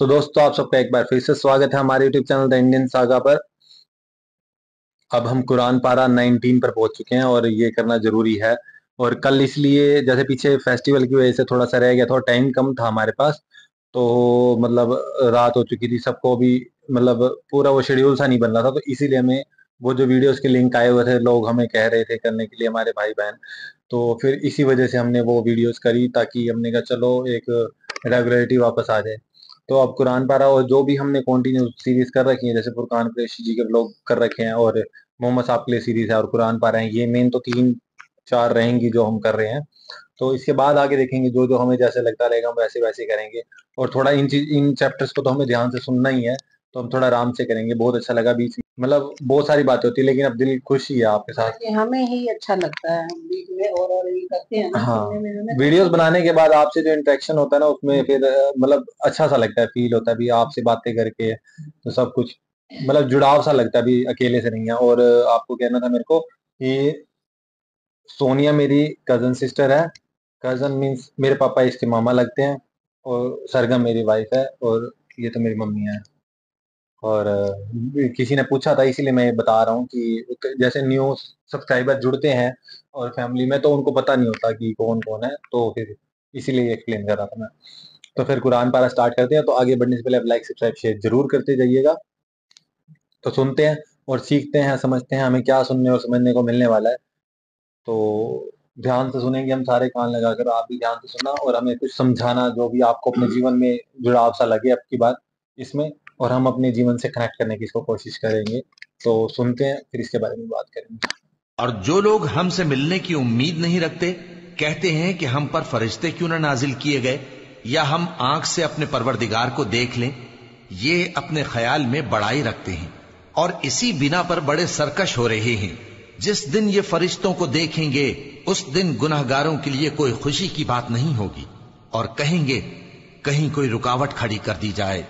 तो दोस्तों आप सबका एक बार फिर से स्वागत है हमारे YouTube channel the Indian saga पर। अब हम कुरान पारा 19 पर पहुंच चुके हैं और ये करना जरूरी है। और कल इसलिए जैसे पीछे फेस्टिवल की वजह से थोड़ा सा रह गया था और टाइम कम था हमारे पास, तो मतलब रात हो चुकी थी सबको भी, मतलब पूरा वो शेड्यूल सा नहीं बन रहा था, तो इसीलिए हमें वो जो वीडियोस के लिंक आए हुए थे, लोग हमें कह रहे थे करने के लिए, हमारे भाई बहन, तो फिर इसी वजह से हमने वो वीडियोस करी ताकि हमने कहा चलो एक रेगुलरिटी वापस आ जाए। तो अब कुरान पारा और जो भी हमने कंटिन्यू सीरीज कर रखी है, जैसे फुरकान कुरैशी जी के ब्लॉग कर रखे हैं और मोहम्मद साहब के लिए सीरीज है और कुरान पारा है, ये मेन तो 3-4 रहेंगी जो हम कर रहे हैं। तो इसके बाद आगे देखेंगे जो जो हमें जैसे लगता रहेगा हम वैसे वैसे करेंगे। और थोड़ा इन चैप्टर्स को तो हमें ध्यान से सुनना ही है, तो हम थोड़ा आराम से करेंगे। बहुत अच्छा लगा बीच में, मतलब बहुत सारी बातें होती है लेकिन अब दिल खुश ही है आपके साथ। हमें ही अच्छा लगता है, हम बीच में और ये करते हैं ना, हाँ, सुनने में हमें वीडियोस बनाने के बाद आपसे जो इंटरेक्शन होता है ना, उसमें फिर मतलब अच्छा सा लगता है, फील होता है भी आपसे बातें करके, तो सब कुछ मतलब जुड़ाव सा लगता है भी, अकेले से नहीं है। और आपको कहना था मेरे को कि सोनिया मेरी कजन सिस्टर है। कजन मीन्स मेरे पापा इसके मामा लगते हैं, और सरगम मेरी वाइफ है, और ये तो मेरी मम्मी है। और किसी ने पूछा था इसीलिए मैं ये बता रहा हूँ कि जैसे न्यू सब्सक्राइबर जुड़ते हैं और फैमिली में, तो उनको पता नहीं होता कि कौन कौन है, तो फिर इसीलिए एक्सप्लेन कर रहा था मैं। तो फिर कुरान पारा स्टार्ट करते हैं। तो आगे बढ़ने से पहले आप लाइक सब्सक्राइब शेयर जरूर करते जाइएगा। तो सुनते हैं और सीखते हैं, समझते हैं हमें क्या सुनने और समझने को मिलने वाला है। तो ध्यान से सुनेंगे हम सारे, कान लगाकर आप भी ध्यान से सुनना और हमें कुछ समझाना जो भी आपको अपने जीवन में जुड़ाव सा लगे अब की बात इसमें, और हम अपने जीवन से कनेक्ट करने की इसको कोशिश करेंगे। तो सुनते हैं, फिर इसके बारे में बात करेंगे। और जो लोग हमसे मिलने की उम्मीद नहीं रखते, कहते हैं कि हम पर फरिश्ते क्यों न नाजिल किए गए, या हम आंख से अपने परवरदिगार को देख लें। ये अपने ख्याल में बड़ाई रखते हैं और इसी बिना पर बड़े सरकश हो रहे हैं। जिस दिन ये फरिश्तों को देखेंगे, उस दिन गुनहगारों के लिए कोई खुशी की बात नहीं होगी, और कहेंगे कहीं कोई रुकावट खड़ी कर दी जाए।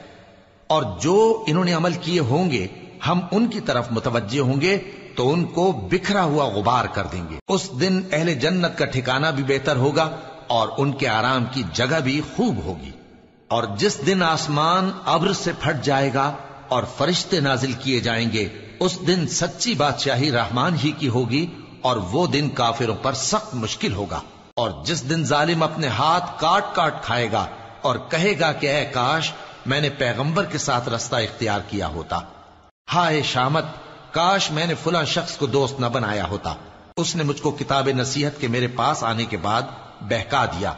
और जो इन्होंने अमल किए होंगे, हम उनकी तरफ मुतवज्जे होंगे तो उनको बिखरा हुआ गुबार कर देंगे। उस दिन अहले जन्नत का ठिकाना भी बेहतर होगा और उनके आराम की जगह भी खूब होगी। और जिस दिन आसमान अब्र से फट जाएगा और फरिश्ते नाजिल किए जाएंगे, उस दिन सच्ची बादशाही रहमान ही की होगी, और वो दिन काफिरों पर सख्त मुश्किल होगा। और जिस दिन जालिम अपने हाथ काट काट खाएगा और कहेगा कि ऐ काश मैंने पैगंबर के साथ रास्ता इख्तियार किया होता, हाय शामत, काश मैंने फुला शख्स को दोस्त न बनाया होता, उसने मुझको किताब नसीहत के मेरे पास आने के बाद बहका दिया।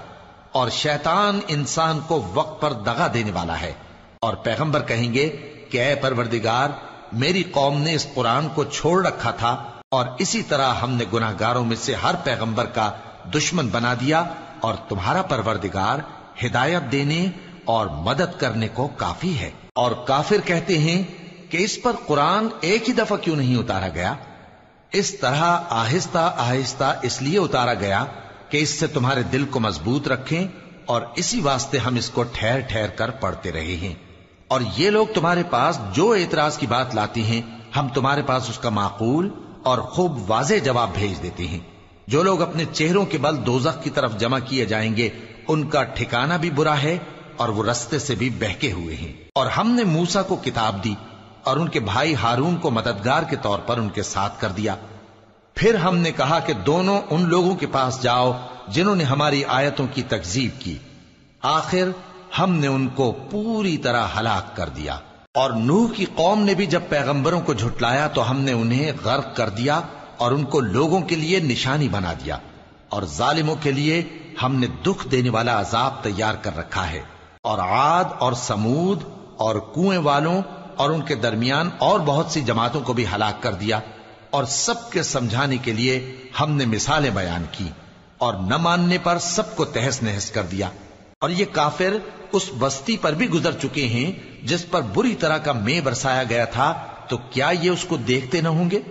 और शैतान इंसान को वक्त पर दगा देने वाला है। और पैगंबर कहेंगे कि ऐ परवरदिगार, मेरी कौम ने इस कुरान को छोड़ रखा था, और इसी तरह हमने गुनाहगारों में से हर पैगंबर का दुश्मन बना दिया, और तुम्हारा परवरदिगार हिदायत देने और मदद करने को काफी है। और काफिर कहते हैं कि इस पर कुरान एक ही दफा क्यों नहीं उतारा गया। इस तरह आहिस्ता आहिस्ता इसलिए उतारा गया कि इससे तुम्हारे दिल को मजबूत रखें, और इसी वास्ते हम इसको ठहर ठहर कर पढ़ते रहे हैं। और ये लोग तुम्हारे पास जो एतराज की बात लाती हैं, हम तुम्हारे पास उसका माकूल और खूब वाज़े जवाब भेज देते हैं। जो लोग अपने चेहरों के बल दोज़ख की तरफ जमा किए जाएंगे, उनका ठिकाना भी बुरा है और वो रस्ते से भी बहके हुए हैं। और हमने मूसा को किताब दी और उनके भाई हारून को मददगार के तौर पर उनके साथ कर दिया। फिर हमने कहा कि दोनों उन लोगों के पास जाओ जिन्होंने हमारी आयतों की तकजीब की। आखिर हमने उनको पूरी तरह हलाक कर दिया। और नूह की कौम ने भी जब पैगंबरों को झुटलाया तो हमने उन्हें गर्क कर दिया और उनको लोगों के लिए निशानी बना दिया। और जालिमों के लिए हमने दुख देने वाला अजाब तैयार कर रखा है। और आद और समूद और कुएं वालों और उनके दरमियान और बहुत सी जमातों को भी हलाक कर दिया। और सबके समझाने के लिए हमने मिसालें बयान की, और न मानने पर सबको तहस नहस कर दिया। और ये काफिर उस बस्ती पर भी गुजर चुके हैं जिस पर बुरी तरह का मेह बरसाया गया था, तो क्या ये उसको देखते न होंगे?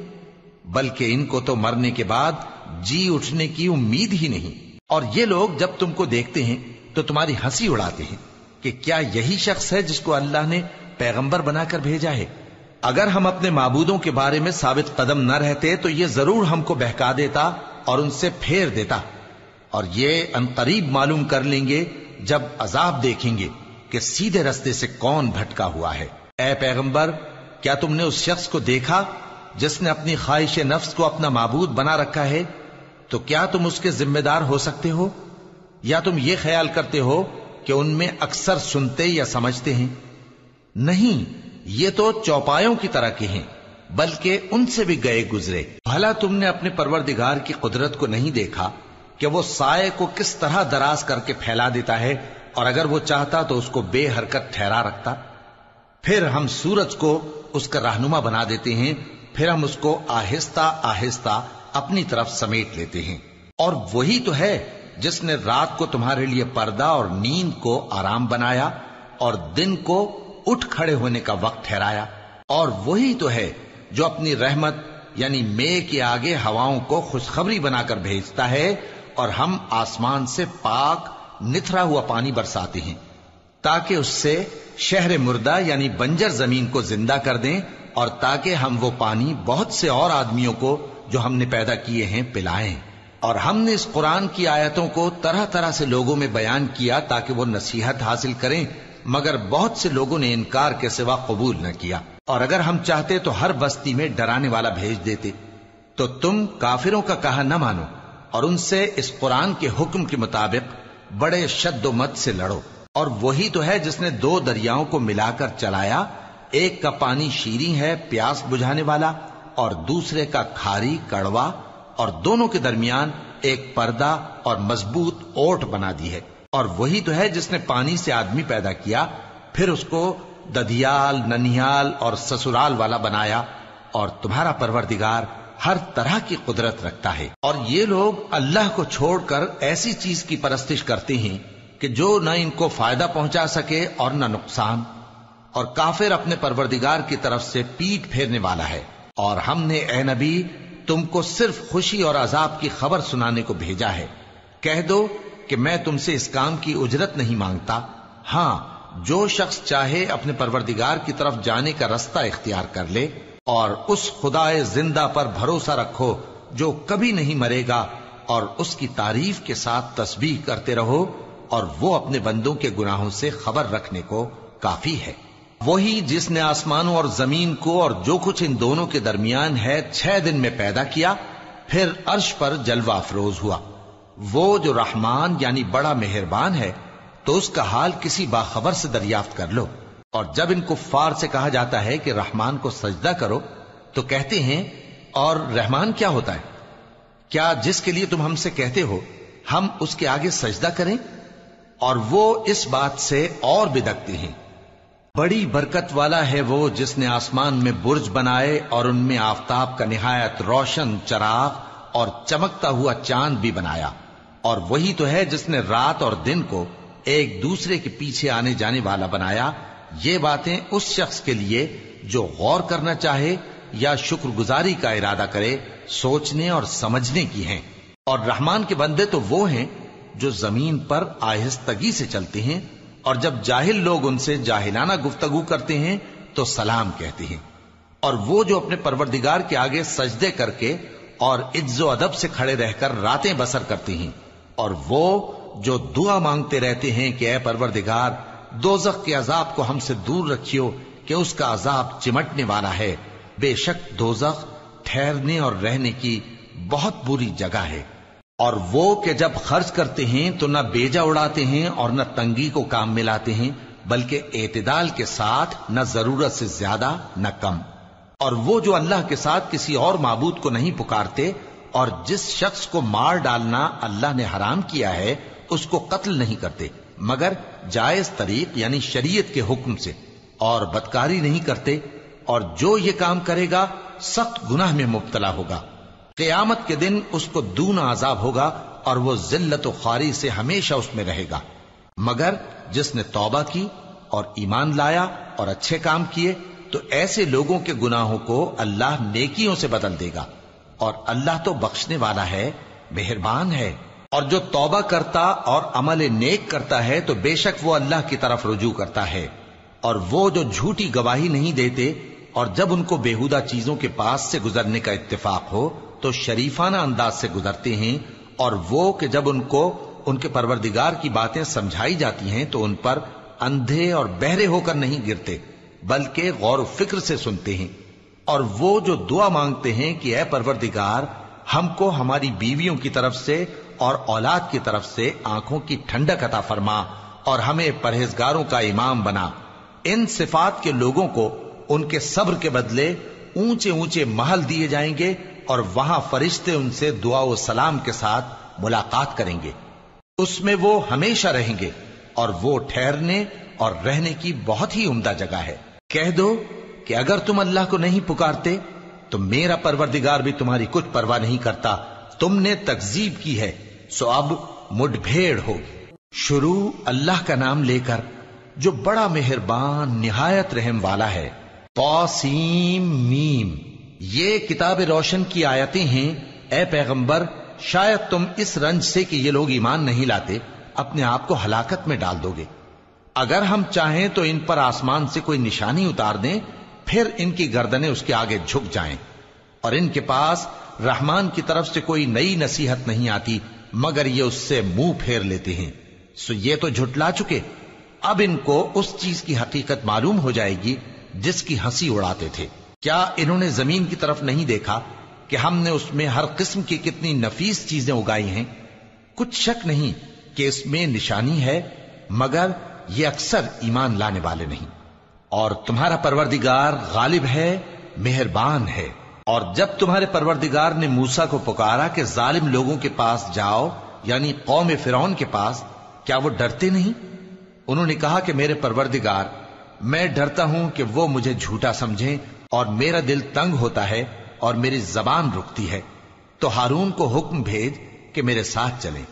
बल्कि इनको तो मरने के बाद जी उठने की उम्मीद ही नहीं। और ये लोग जब तुमको देखते हैं तो तुम्हारी हंसी उड़ाते हैं कि क्या यही शख्स है जिसको अल्लाह ने पैगंबर बनाकर भेजा है। अगर हम अपने माबूदों के बारे में साबित कदम न रहते तो ये जरूर हमको बहका देता और उनसे फेर देता। और ये अनकरीब मालूम कर लेंगे जब अजाब देखेंगे کہ सीधे रस्ते से कौन भटका हुआ है। ए पैगंबर, क्या तुमने उस शख्स को देखा जिसने अपनी ख्वाहिश नफ्स को अपना माबूद बना रखा है? तो क्या तुम उसके जिम्मेदार हो सकते हो? या तुम ये ख्याल करते हो कि उनमें अक्सर सुनते या समझते हैं? नहीं, ये तो चौपायों की तरह के हैं, बल्कि उनसे भी गए गुजरे। भला तुमने अपने परवरदिगार की कुदरत को नहीं देखा कि वो साए को किस तरह दराज करके फैला देता है, और अगर वो चाहता तो उसको बेहरकत ठहरा रखता। फिर हम सूरज को उसका रहनुमा बना देते हैं, फिर हम उसको आहिस्ता आहिस्ता अपनी तरफ समेट लेते हैं। और वही तो है जिसने रात को तुम्हारे लिए पर्दा और नींद को आराम बनाया और दिन को उठ खड़े होने का वक्त ठहराया। और वही तो है जो अपनी रहमत यानी मेघ के आगे हवाओं को खुशखबरी बनाकर भेजता है, और हम आसमान से पाक निथरा हुआ पानी बरसाते हैं ताकि उससे शहर मुर्दा यानी बंजर जमीन को जिंदा कर दें, और ताकि हम वो पानी बहुत से और आदमियों को जो हमने पैदा किए हैं पिलाएं। और हमने इस कुरान की आयतों को तरह तरह से लोगों में बयान किया ताकि वो नसीहत हासिल करें, मगर बहुत से लोगों ने इनकार के सिवा कबूल न किया। और अगर हम चाहते तो हर बस्ती में डराने वाला भेज देते। तो तुम काफिरों का कहा न मानो और उनसे इस कुरान के हुक्म के मुताबिक बड़े शद्दोमत से लड़ो। और वही तो है जिसने दो दरियाओं को मिलाकर चलाया, एक का पानी शीरी है प्यास बुझाने वाला, और दूसरे का खारी कड़वा, और दोनों के दरमियान एक पर्दा और मजबूत ओट बना दी है। और वही तो है जिसने पानी से आदमी पैदा किया, फिर उसको दधियाल, ननिहाल और ससुराल वाला बनाया, और तुम्हारा परवरदिगार हर तरह की कुदरत रखता है। और ये लोग अल्लाह को छोड़कर ऐसी चीज की परस्तिश करते हैं कि जो न इनको फायदा पहुंचा सके और न नुकसान, और काफिर अपने परवरदिगार की तरफ से पीठ फेरने वाला है। और हमने ए नबी तुमको सिर्फ खुशी और अजाब की खबर सुनाने को भेजा है। कह दो कि मैं तुमसे इस काम की उजरत नहीं मांगता। हां, जो शख्स चाहे अपने परवरदिगार की तरफ जाने का रास्ता इख्तियार कर ले, और उस खुदाए जिंदा पर भरोसा रखो जो कभी नहीं मरेगा, और उसकी तारीफ के साथ तस्बीह करते रहो, और वो अपने बंदों के गुनाहों से खबर रखने को काफी है। वही जिसने आसमानों और जमीन को और जो कुछ इन दोनों के दरमियान है 6 दिन में पैदा किया, फिर अर्श पर जलवा अफरोज हुआ। वो जो रहमान यानी बड़ा मेहरबान है, तो उसका हाल किसी बाखबर से दरियाफ्त कर लो। और जब इन कुफ्फार से कहा जाता है कि रहमान को सजदा करो, तो कहते हैं और रहमान क्या होता है? क्या जिसके लिए तुम हमसे कहते हो हम उसके आगे सजदा करें? और वो इस बात से और बिदकते हैं। बड़ी बरकत वाला है वो जिसने आसमान में बुर्ज बनाए और उनमें आफताब का निहायत रोशन चराग और चमकता हुआ चांद भी बनाया। और वही तो है जिसने रात और दिन को एक दूसरे के पीछे आने जाने वाला बनाया। ये बातें उस शख्स के लिए जो गौर करना चाहे या शुक्रगुजारी का इरादा करे, सोचने और समझने की हैं। और रहमान के बंदे तो वो हैं जो जमीन पर आहिस्तगी से चलते हैं, और जब जाहिल लोग उनसे जाहिलाना गुफ्तगू करते हैं तो सलाम कहते हैं। और वो जो अपने परवरदिगार के आगे सजदे करके और इज्जो अदब से खड़े रहकर रातें बसर करती हैं। और वो जो दुआ मांगते रहते हैं कि ऐ परवरदिगार, दोजख के अजाब को हमसे दूर रखियो कि उसका अजाब चिमटने वाला है। बेशक दोजख ठहरने और रहने की बहुत बुरी जगह है। और वो कि जब खर्च करते हैं तो न बेजा उड़ाते हैं और न तंगी को काम में लाते हैं, बल्कि एतदाल के साथ न जरूरत से ज्यादा न कम। और वो जो अल्लाह के साथ किसी और माबूद को नहीं पुकारते, और जिस शख्स को मार डालना अल्लाह ने हराम किया है उसको कत्ल नहीं करते मगर जायज तरीक यानी शरीयत के हुक्म से, और बदकारी नहीं करते। और जो ये काम करेगा सख्त गुनाह में मुब्तला होगा। क़यामत के दिन उसको दूना अजाब होगा और वो जिल्लत और ख्वारी से हमेशा उसमें रहेगा। मगर जिसने तौबा की और ईमान लाया और अच्छे काम किए, तो ऐसे लोगों के गुनाहों को अल्लाह नेकियों से बदल देगा। और अल्लाह तो बख्शने वाला है, मेहरबान है। और जो तौबा करता और अमल नेक करता है तो बेशक वो अल्लाह की तरफ रुजू करता है। और वो जो झूठी गवाही नहीं देते, और जब उनको बेहुदा चीजों के पास से गुजरने का इत्तेफाक हो तो शरीफाना अंदाज से गुजरते हैं। और वो कि जब उनको उनके परवरदिगार की बातें समझाई जाती हैं तो उन पर اندھے اور بہرے ہو کر نہیں گرتے بلکہ غور و فکر سے سنتے ہیں، اور وہ جو دعا مانگتے ہیں کہ اے پروردگار ہم کو ہماری بیویوں کی طرف سے اور اولاد کی طرف سے آنکھوں کی ٹھنڈک عطا فرما اور ہمیں پرہیزگاروں کا امام بنا، ان صفات کے لوگوں کو ان کے صبر کے بدلے اونچے اونچے محل دیے جائیں گے، اور وہاں فرشتے ان سے دعا و سلام کے ساتھ ملاقات کریں گے، اس میں وہ ہمیشہ رہیں گے، اور وہ ٹھہرنے اور رہنے کی بہت ہی عمدہ جگہ ہے۔ کہہ دو کہ اگر تم اللہ کو نہیں پکارتے تو میرا پروردگار بھی تمہاری کچھ پرواہ نہیں کرتا، تم نے تکذیب کی ہے سو اب مڈ بھیڑ ہوگی۔ شروع اللہ کا نام لے کر جو بڑا مہربان نہایت رحم والا ہے۔ طاسیم میم، یہ کتاب روشن کی آیتیں ہیں۔ اے پیغمبر شاید تم اس رنج سے کہ یہ لوگ ایمان نہیں لاتے اپنے آپ کو ہلاکت میں ڈال دو گے۔ اگر ہم چاہیں تو ان پر آسمان سے کوئی نشانی اتار دیں، پھر ان کی گردنیں اس کے آگے جھک جائیں، اور ان کے پاس رحمان کی طرف سے کوئی نئی نصیحت نہیں آتی مگر یہ اس سے منہ پھیر لیتے ہیں، سو یہ تو جھٹلا چکے، اب ان کو اس چیز کی حقیقت معلوم ہو جائے گی جس کی ہنسی اڑاتے تھے۔ کیا انہوں نے زمین کی طرف نہیں دیکھا کہ ہم نے اس میں ہر قسم کی کتنی نفیس چیزیں اگائی ہیں؟ کچھ شک نہیں کہ اس میں نشانی ہے، مگر یہ اکثر ایمان لانے والے نہیں۔ اور تمہارا پروردگار غالب ہے، مہربان ہے۔ اور جب تمہارے پروردگار نے موسیٰ کو پکارا کہ ظالم لوگوں کے پاس جاؤ، یعنی قوم فرعون کے پاس، کیا وہ ڈرتے نہیں؟ انہوں نے کہا کہ میرے پروردگار، میں ڈرتا ہوں کہ وہ مجھے جھوٹا سمجھیں، اور میرا دل تنگ ہوتا ہے اور میری زبان رکتی ہے، تو ہارون کو حکم بھیج کہ میرے ساتھ چلیں۔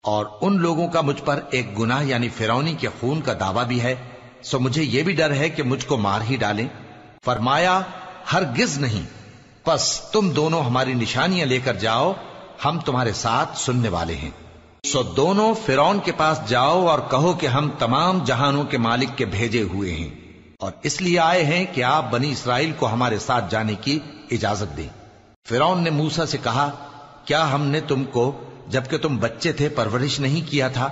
اور ان لوگوں کا مجھ پر ایک گناہ یعنی فرعونی کے خون کا دعویٰ بھی ہے، سو مجھے یہ بھی ڈر ہے کہ مجھ کو مار ہی ڈالیں۔ فرمایا ہرگز نہیں، پس تم دونوں ہماری نشانیاں لے کر جاؤ، ہم تمہارے ساتھ سننے والے ہیں۔ سو دونوں فرعون کے پاس جاؤ اور کہو کہ ہم تمام جہانوں کے مالک کے بھیجے ہوئے ہیں، اور اس لیے آئے ہیں کہ آپ بنی اسرائیل کو ہمارے ساتھ جانے کی اجازت دیں۔ فرعون نے موسیٰ سے کہا، کیا ہم نے تم کو جبکہ تم بچے تھے پرورش نہیں کیا تھا،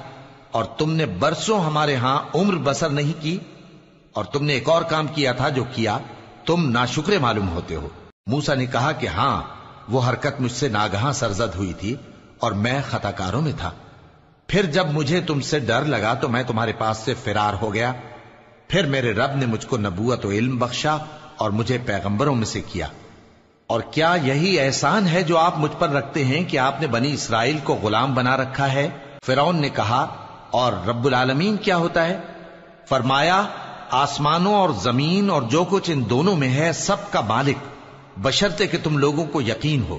اور تم نے برسوں ہمارے ہاں عمر بسر نہیں کی؟ اور تم نے ایک اور کام کیا تھا جو کیا، تم ناشکرے معلوم ہوتے ہو۔ موسیٰ نے کہا کہ ہاں، وہ حرکت مجھ سے ناگہاں سرزد ہوئی تھی اور میں خطا کاروں میں تھا۔ پھر جب مجھے تم سے ڈر لگا تو میں تمہارے پاس سے فرار ہو گیا، پھر میرے رب نے مجھ کو نبوت و علم بخشا اور مجھے پیغمبروں میں سے کیا۔ اور کیا یہی احسان ہے جو آپ مجھ پر رکھتے ہیں کہ آپ نے بنی اسرائیل کو غلام بنا رکھا ہے؟ فرعون نے کہا، اور رب العالمین کیا ہوتا ہے؟ فرمایا، آسمانوں اور زمین اور جو کچھ ان دونوں میں ہے سب کا مالک، بشرطے کہ تم لوگوں کو یقین ہو۔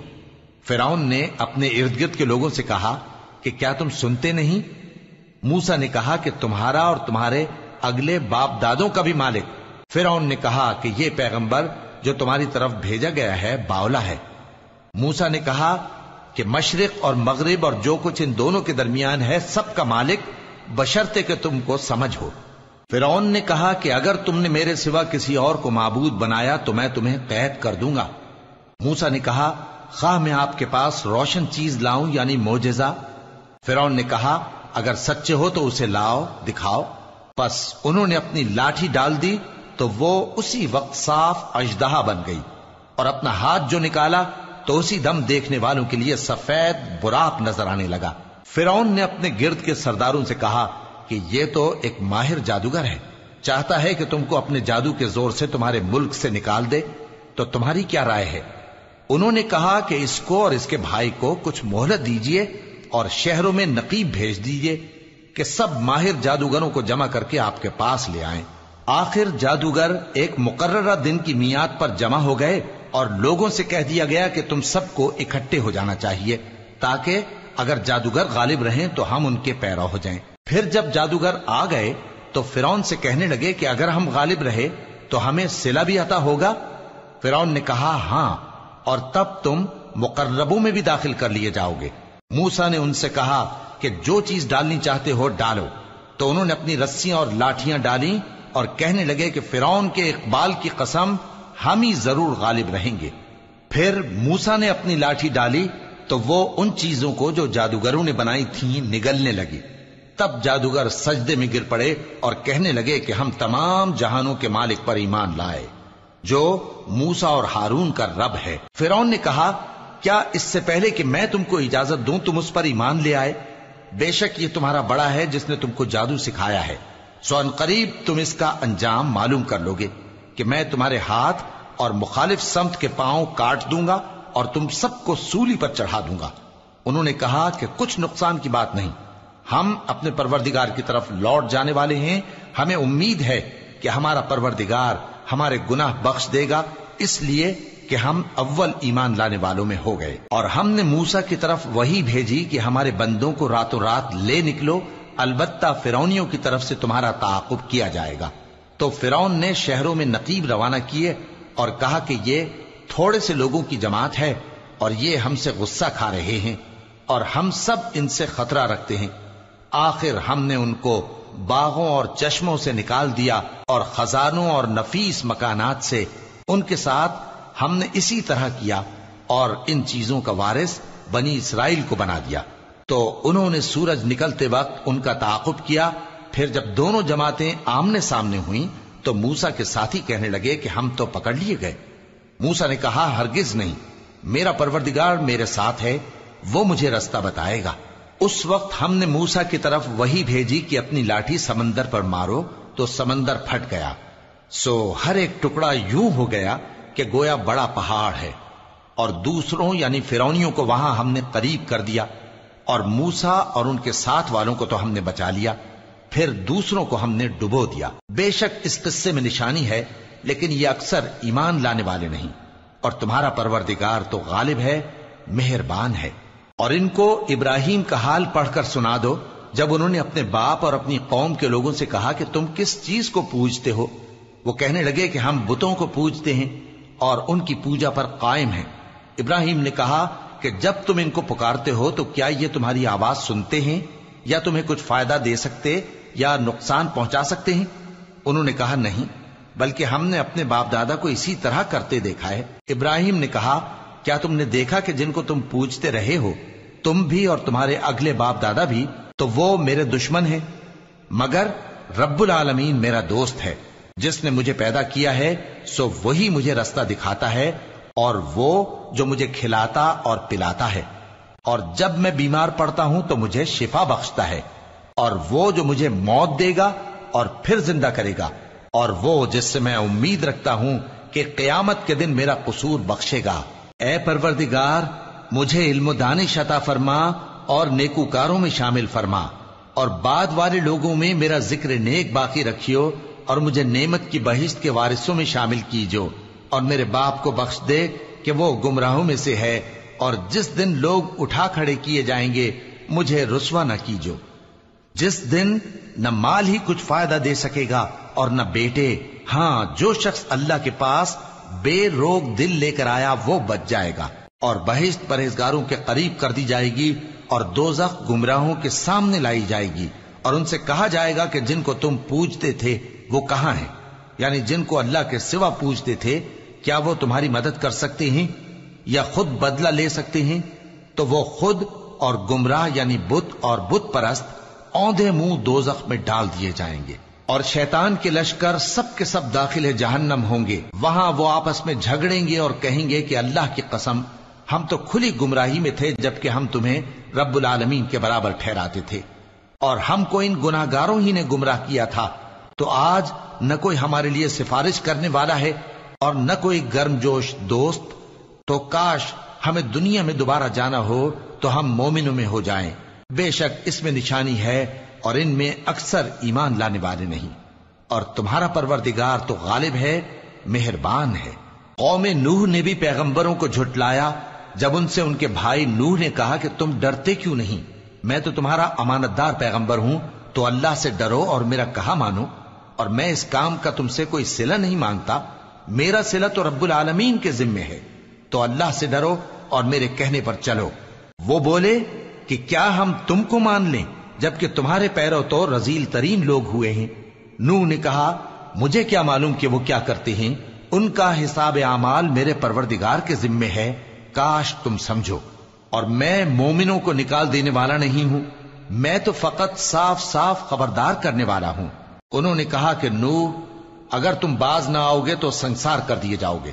فرعون نے اپنے ارد گرد کے لوگوں سے کہا کہ کیا تم سنتے نہیں؟ موسیٰ نے کہا کہ تمہارا اور تمہارے اگلے باپ دادوں کا بھی مالک۔ فرعون نے کہا کہ یہ پیغمبر جو تمہاری طرف بھیجا گیا ہے باولا ہے۔ موسیٰ نے کہا کہ مشرق اور مغرب اور جو کچھ ان دونوں کے درمیان ہے سب کا مالک، بشرطے کہ تم کو سمجھ ہو۔ فرعون نے کہا کہ اگر تم نے میرے سوا کسی اور کو معبود بنایا تو میں تمہیں قید کر دوں گا۔ موسیٰ نے کہا، خواہ میں آپ کے پاس روشن چیز لاؤں یعنی معجزہ؟ فرعون نے کہا، اگر سچے ہو تو اسے لاؤ، دکھاؤ۔ پس انہوں نے اپنی لاٹھی ڈال دی تو وہ اسی وقت صاف اژدہا بن گئی، اور اپنا ہاتھ جو نکالا تو اسی دم دیکھنے والوں کے لیے سفید براق نظر آنے لگا۔ فرعون نے اپنے گرد کے سرداروں سے کہا کہ یہ تو ایک ماہر جادوگر ہے، چاہتا ہے کہ تم کو اپنے جادو کے زور سے تمہارے ملک سے نکال دے، تو تمہاری کیا رائے ہے؟ انہوں نے کہا کہ اس کو اور اس کے بھائی کو کچھ مہلت دیجئے اور شہروں میں نقیب بھیج دیجئے کہ سب ماہر جادوگروں کو جمع کر کے آپ کے پاس لے آئیں۔ آخر جادوگر ایک مقررہ دن کی میعاد پر جمع ہو گئے اور لوگوں سے کہہ دیا گیا کہ تم سب کو اکٹھے ہو جانا چاہیے تاکہ اگر جادوگر غالب رہیں تو ہم ان کے پیرو ہو جائیں۔ پھر جب جادوگر آ گئے تو فرعون سے کہنے لگے کہ اگر ہم غالب رہے تو ہمیں صلہ بھی عطا ہوگا؟ فرعون نے کہا، ہاں، اور تب تم مقربوں میں بھی داخل کر لیے جاؤ گے۔ موسیٰ نے ان سے کہا کہ جو چیز ڈالنی چاہتے ہو ڈالو، تو انہوں نے اپنی رسیاں اور لاٹھیاں ڈالیں اور کہنے لگے کہ فرعون کے اقبال کی قسم، ہم ہی ضرور غالب رہیں گے۔ پھر موسیٰ نے اپنی لاٹھی ڈالی تو وہ ان چیزوں کو جو جادوگروں نے بنائی تھیں نگلنے لگی۔ तब जादूगर सजदे में गिर पड़े और कहने लगे कि हम तमाम जहानों के मालिक पर ईमान लाए, जो मूसा और हारून का रब है। फिरौन ने कहा, क्या इससे पहले कि मैं तुमको इजाजत दूं तुम उस पर ईमान ले आए? बेशक ये तुम्हारा बड़ा है जिसने तुमको जादू सिखाया है। सो अनकरीब तुम इसका अंजाम मालूम कर लोगे कि मैं तुम्हारे हाथ और मुखालिफ समत के पांव काट दूंगा और तुम सबको सूली पर चढ़ा दूंगा। उन्होंने कहा कि कुछ नुकसान की बात नहीं, हम अपने परवरदिगार की तरफ लौट जाने वाले हैं। हमें उम्मीद है कि हमारा परवरदिगार हमारे गुनाह बख्श देगा, इसलिए कि हम अव्वल ईमान लाने वालों में हो गए। और हमने मूसा की तरफ वही भेजी कि हमारे बंदों को रातों रात ले निकलो, अलबत्ता फिरौनियों की तरफ से तुम्हारा ताक़ुब किया जाएगा। तो फिरौन ने शहरों में नकीब रवाना किए और कहा कि ये थोड़े से लोगों की जमात है और ये हमसे गुस्सा खा रहे हैं और हम सब इनसे खतरा रखते हैं। आखिर हमने उनको बागों और चश्मों से निकाल दिया और खजानों और नफीस मकानात से। उनके साथ हमने इसी तरह किया और इन चीजों का वारिस बनी इसराइल को बना दिया। तो उन्होंने सूरज निकलते वक्त उनका ताक़ुब किया। फिर जब दोनों जमातें आमने सामने हुई तो मूसा के साथी कहने लगे कि हम तो पकड़ लिए गए। मूसा ने कहा, हरगिज नहीं, मेरा परवरदिगार मेरे साथ है, वो मुझे रास्ता बताएगा। उस वक्त हमने मूसा की तरफ वही भेजी कि अपनी लाठी समंदर पर मारो, तो समंदर फट गया। सो हर एक टुकड़ा यूं हो गया कि गोया बड़ा पहाड़ है। और दूसरों यानी फिरौनियों को वहां हमने करीब कर दिया और मूसा और उनके साथ वालों को तो हमने बचा लिया, फिर दूसरों को हमने डुबो दिया। बेशक इस किस्से में निशानी है, लेकिन ये अक्सर ईमान लाने वाले नहीं। और तुम्हारा परवरदिगार तो गालिब है, मेहरबान है। और इनको इब्राहिम का हाल पढ़कर सुना दो, जब उन्होंने अपने बाप और अपनी कौम के लोगों से कहा कि तुम किस चीज को पूजते हो। वो कहने लगे कि हम बुतों को पूजते हैं और उनकी पूजा पर कायम हैं। इब्राहिम ने कहा कि जब तुम इनको पुकारते हो तो क्या ये तुम्हारी आवाज सुनते हैं या तुम्हें कुछ फायदा दे सकते या नुकसान पहुंचा सकते हैं? उन्होंने कहा, नहीं, बल्कि हमने अपने बाप दादा को इसी तरह करते देखा है। इब्राहिम ने कहा, क्या तुमने देखा कि जिनको तुम पूजते रहे हो, तुम भी और तुम्हारे अगले बाप दादा भी, तो वो मेरे दुश्मन हैं, मगर रब्बुल आलमीन मेरा दोस्त है। जिसने मुझे पैदा किया है सो वही मुझे रास्ता दिखाता है और वो जो मुझे खिलाता और पिलाता है। और जब मैं बीमार पड़ता हूं तो मुझे शिफा बख्शता है। और वो जो मुझे मौत देगा और फिर जिंदा करेगा। और वो जिससे मैं उम्मीद रखता हूं कि क़यामत के दिन मेरा कसूर बख्शेगा। ए परवरदिगार, मुझे इल्म दानिश अता फरमा और नेकूकारों में शामिल फरमा और बाद वाले लोगों में मेरा जिक्र नेक बाकी रखियो और मुझे नेमत की बहिश्त के वारिसों में शामिल कीजो। और मेरे बाप को बख्श दे कि वो गुमराहों में से है। और जिस दिन लोग उठा खड़े किए जाएंगे मुझे रुसवा न कीजो, जिस दिन न माल ही कुछ फायदा दे सकेगा और न बेटे। हां, जो शख्स अल्लाह के पास बेरोग दिल लेकर आया वो बच जाएगा। और बहिश्त परहेजगारों के करीब कर दी जाएगी और दोज़ख गुमराहों के सामने लाई जाएगी। और उनसे कहा जाएगा कि जिनको तुम पूजते थे वो कहां हैं, यानी जिनको अल्लाह के सिवा पूजते थे, क्या वो तुम्हारी मदद कर सकते हैं या खुद बदला ले सकते हैं? तो वो खुद और गुमराह यानी बुत और बुत परस्त औंधे मुंह दोज़ख में डाल दिए जाएंगे। और शैतान के लश्कर सब के सब दाखिल जहन्नम होंगे। वहां वो आपस में झगड़ेंगे और कहेंगे कि अल्लाह की कसम, हम तो खुली गुमराही में थे जबकि हम तुम्हें रब्बुल आलमीन के बराबर ठहराते थे और हमको इन गुनाहगारों ही ने गुमराह किया था। तो आज न कोई हमारे लिए सिफारिश करने वाला है और न कोई गर्मजोश दोस्त। तो काश हमें दुनिया में दोबारा जाना हो तो हम मोमिनों में हो जाएं। बेशक इसमें निशानी है और इनमें अक्सर ईमान लाने वाले नहीं। और तुम्हारा परवरदिगार तो गालिब है, मेहरबान है। कौम नूह ने भी पैगंबरों को झुटलाया जब उनसे उनके भाई नूह ने कहा कि तुम डरते क्यों नहीं, मैं तो तुम्हारा अमानतदार पैगंबर हूं, तो अल्लाह से डरो और मेरा कहा मानो। और मैं इस काम का तुमसे कोई सिला नहीं मांगता, मेरा सिला तो रब्बुल आलमीन के जिम्मे है। तो अल्लाह से डरो और मेरे कहने पर चलो। वो बोले कि क्या हम तुमको मान लें जबकि तुम्हारे पैरों तो रजील तरीन लोग हुए हैं। नूह ने कहा, मुझे क्या मालूम कि वो क्या करते हैं, उनका हिसाब आमाल मेरे परवरदिगार के जिम्मे है, काश तुम समझो। और मैं मोमिनों को निकाल देने वाला नहीं हूं, میں تو فقط صاف صاف خبردار کرنے والا ہوں۔ انہوں نے کہا کہ نوح، اگر تم باز نہ آؤ گے تو سنسار کر دیے جاؤ گے۔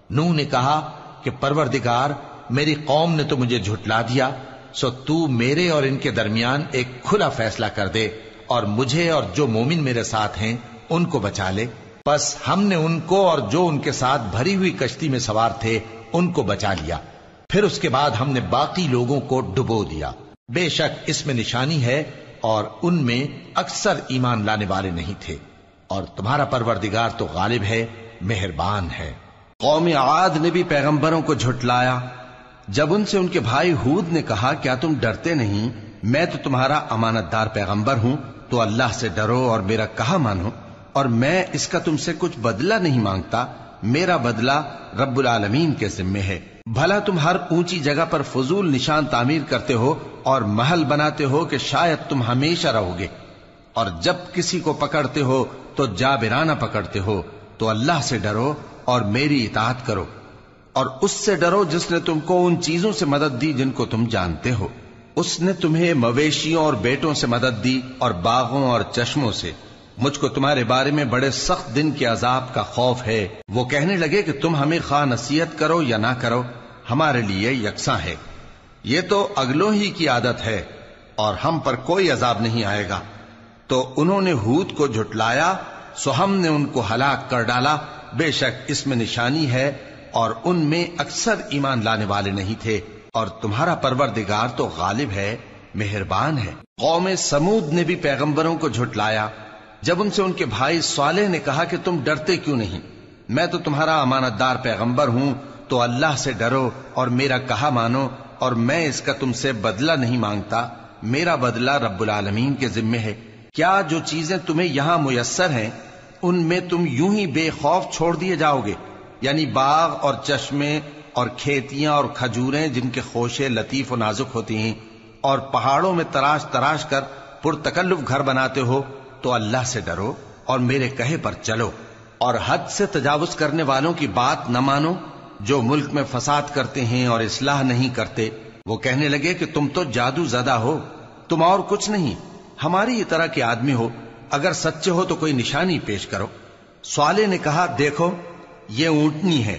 نوح نے کہا کہ پروردگار، میری قوم نے تو مجھے جھٹلا دیا، سو تو میرے اور ان کے درمیان ایک کھلا فیصلہ کر دے اور مجھے اور جو مومن میرے ساتھ ہیں ان کو بچا لے۔ بس ہم نے ان کو اور جو ان کے ساتھ بھری ہوئی کشتی میں سوار تھے ان کو بچا لیا، پھر اس کے بعد ہم نے باقی لوگوں کو ڈبو دیا۔ بے شک اس میں نشانی ہے اور ان میں اکثر ایمان لانے والے نہیں تھے، اور تمہارا پروردگار تو غالب ہے، مہربان ہے۔ قوم عاد نے بھی پیغمبروں کو جھٹلایا جب ان سے ان کے بھائی ہود نے کہا کیا تم ڈرتے نہیں؟ میں تو تمہارا امانت دار پیغمبر ہوں، تو اللہ سے ڈرو اور میرا کہا مانو، اور میں اس کا تم سے کچھ بدلہ نہیں مانگتا، میرا بدلہ رب العالمین کے ذمے ہے۔ بھلا تم ہر اونچی جگہ پر فضول نشان تعمیر کرتے ہو اور محل بناتے ہو کہ شاید تم ہمیشہ رہو گے، اور جب کسی کو پکڑتے ہو تو جابرانہ پکڑتے ہو، تو اللہ سے ڈرو اور میری اطاعت کرو، اور اس سے ڈرو جس نے تم کو ان چیزوں سے مدد دی جن کو تم جانتے ہو۔ اس نے تمہیں مویشیوں اور بیٹوں سے مدد دی اور باغوں اور چشموں سے۔ مجھ کو تمہارے بارے میں بڑے سخت دن کے عذاب کا خوف ہے۔ وہ کہنے لگے کہ تم ہمیں خواہ نصیحت کرو یا نہ کرو، ہمارے لیے یکساں ہے، یہ تو اگلوں ہی کی عادت ہے اور ہم پر کوئی عذاب نہیں آئے گا۔ تو انہوں نے ہود کو جھٹلایا، سو ہم نے ان کو ہلاک کر ڈالا۔ بے شک اس میں نشانی ہے اور ان میں اکثر ایمان لانے والے نہیں تھے، اور تمہارا پروردگار تو غالب ہے، مہربان ہے۔ قوم سمود نے بھی پیغمبروں کو جھٹلایا جب ان سے ان کے بھائی صالح نے کہا کہ تم ڈرتے کیوں نہیں؟ میں تو تمہارا امانت دار پیغمبر ہوں، تو اللہ سے ڈرو اور میرا کہا مانو، اور میں اس کا تم سے بدلہ نہیں مانگتا، میرا بدلہ رب العالمین کے ذمے ہے۔ کیا جو چیزیں تمہیں یہاں میسر ہیں ان میں تم یوں ہی بے خوف چھوڑ دیے جاؤ گے؟ یعنی باغ اور چشمے اور کھیتیاں اور کھجوریں جن کے خوشے لطیف و نازک ہوتی ہیں، اور پہاڑوں میں تراش تراش کر پرتکلف گھر بناتے ہو، تو اللہ سے ڈرو اور میرے کہے پر چلو، اور حد سے تجاوز کرنے والوں کی بات نہ مانو جو ملک میں فساد کرتے ہیں اور اصلاح نہیں کرتے۔ وہ کہنے لگے کہ تم تو جادو زدہ ہو، تم اور کچھ نہیں، ہماری طرح کے آدمی ہو، اگر سچے ہو تو کوئی نشانی پیش کرو۔ صالح نے کہا دیکھو یہ اونٹنی ہے،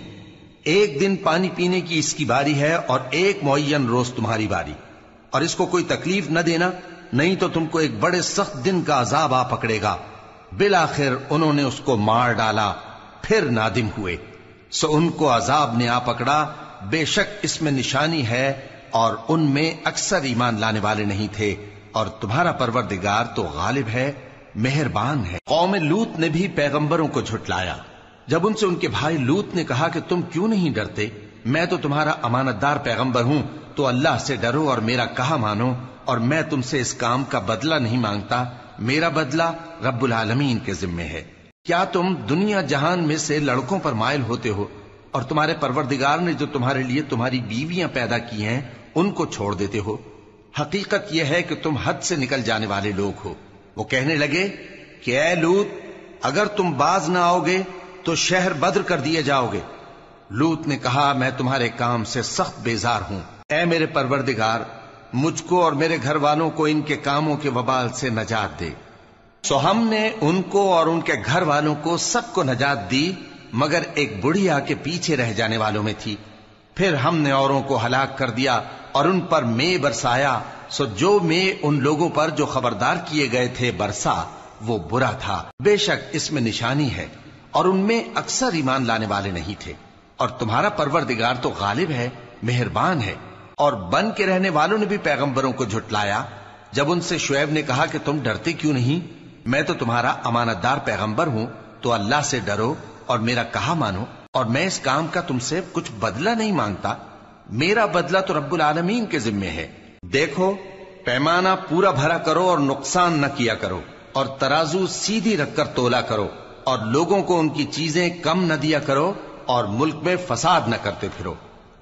ایک دن پانی پینے کی اس کی باری ہے اور ایک معین روز تمہاری باری، اور اس کو کوئی تکلیف نہ دینا، نہیں تو تم کو ایک بڑے سخت دن کا عذاب آ پکڑے گا۔ بالآخر انہوں نے اس کو مار ڈالا، پھر نادم ہوئے، سو ان کو عذاب نے آ پکڑا۔ بے شک اس میں نشانی ہے اور ان میں اکثر ایمان لانے والے نہیں تھے، اور تمہارا پروردگار تو غالب ہے، مہربان ہے۔ قوم لوط نے بھی پیغمبروں کو جھٹلایا جب ان سے ان کے بھائی لوط نے کہا کہ تم کیوں نہیں ڈرتے؟ میں تو تمہارا امانت دار پیغمبر ہوں، تو اللہ سے ڈرو اور میرا کہا مانو، اور میں تم سے اس کام کا بدلہ نہیں مانگتا، میرا بدلہ رب العالمین کے ذمے ہے۔ کیا تم دنیا جہان میں سے لڑکوں پر مائل ہوتے ہو اور تمہارے پروردگار نے جو تمہارے لیے تمہاری بیویاں پیدا کی ہیں ان کو چھوڑ دیتے ہو؟ حقیقت یہ ہے کہ تم حد سے نکل جانے والے لوگ ہو۔ وہ کہنے لگے کہ اے لوط، اگر تم باز نہ آؤ گے تو شہر بدر کر دیے جاؤ گے۔ لوط نے کہا میں تمہارے کام سے سخت بیزار ہوں، اے میرے پروردگار مجھ کو اور میرے گھر والوں کو ان کے کاموں کے وبال سے نجات دے۔ سو ہم نے ان کو اور ان کے گھر والوں کو سب کو نجات دی، مگر ایک بڑھیا کے پیچھے رہ جانے والوں میں تھی۔ پھر ہم نے اوروں کو ہلاک کر دیا اور ان پر مے برسایا، سو جو مے ان لوگوں پر جو خبردار کیے گئے تھے برسا، وہ برا تھا۔ بے شک اس میں نشانی ہے اور ان میں اکثر ایمان لانے والے نہیں تھے، اور تمہارا پروردگار تو غالب ہے، مہربان ہے۔ اور بن کے رہنے والوں نے بھی پیغمبروں کو جھٹلایا جب ان سے شعیب نے کہا کہ تم ڈرتے کیوں نہیں؟ میں تو تمہارا امانت دار پیغمبر ہوں، تو اللہ سے ڈرو اور میرا کہا مانو، اور میں اس کام کا تم سے کچھ بدلہ نہیں مانگتا، میرا بدلہ تو رب العالمین کے ذمے ہے۔ دیکھو پیمانہ پورا بھرا کرو اور نقصان نہ کیا کرو، اور ترازو سیدھی رکھ کر تولا کرو، اور لوگوں کو ان کی چیزیں کم نہ دیا کرو، اور ملک میں فساد نہ کرتے پھرو،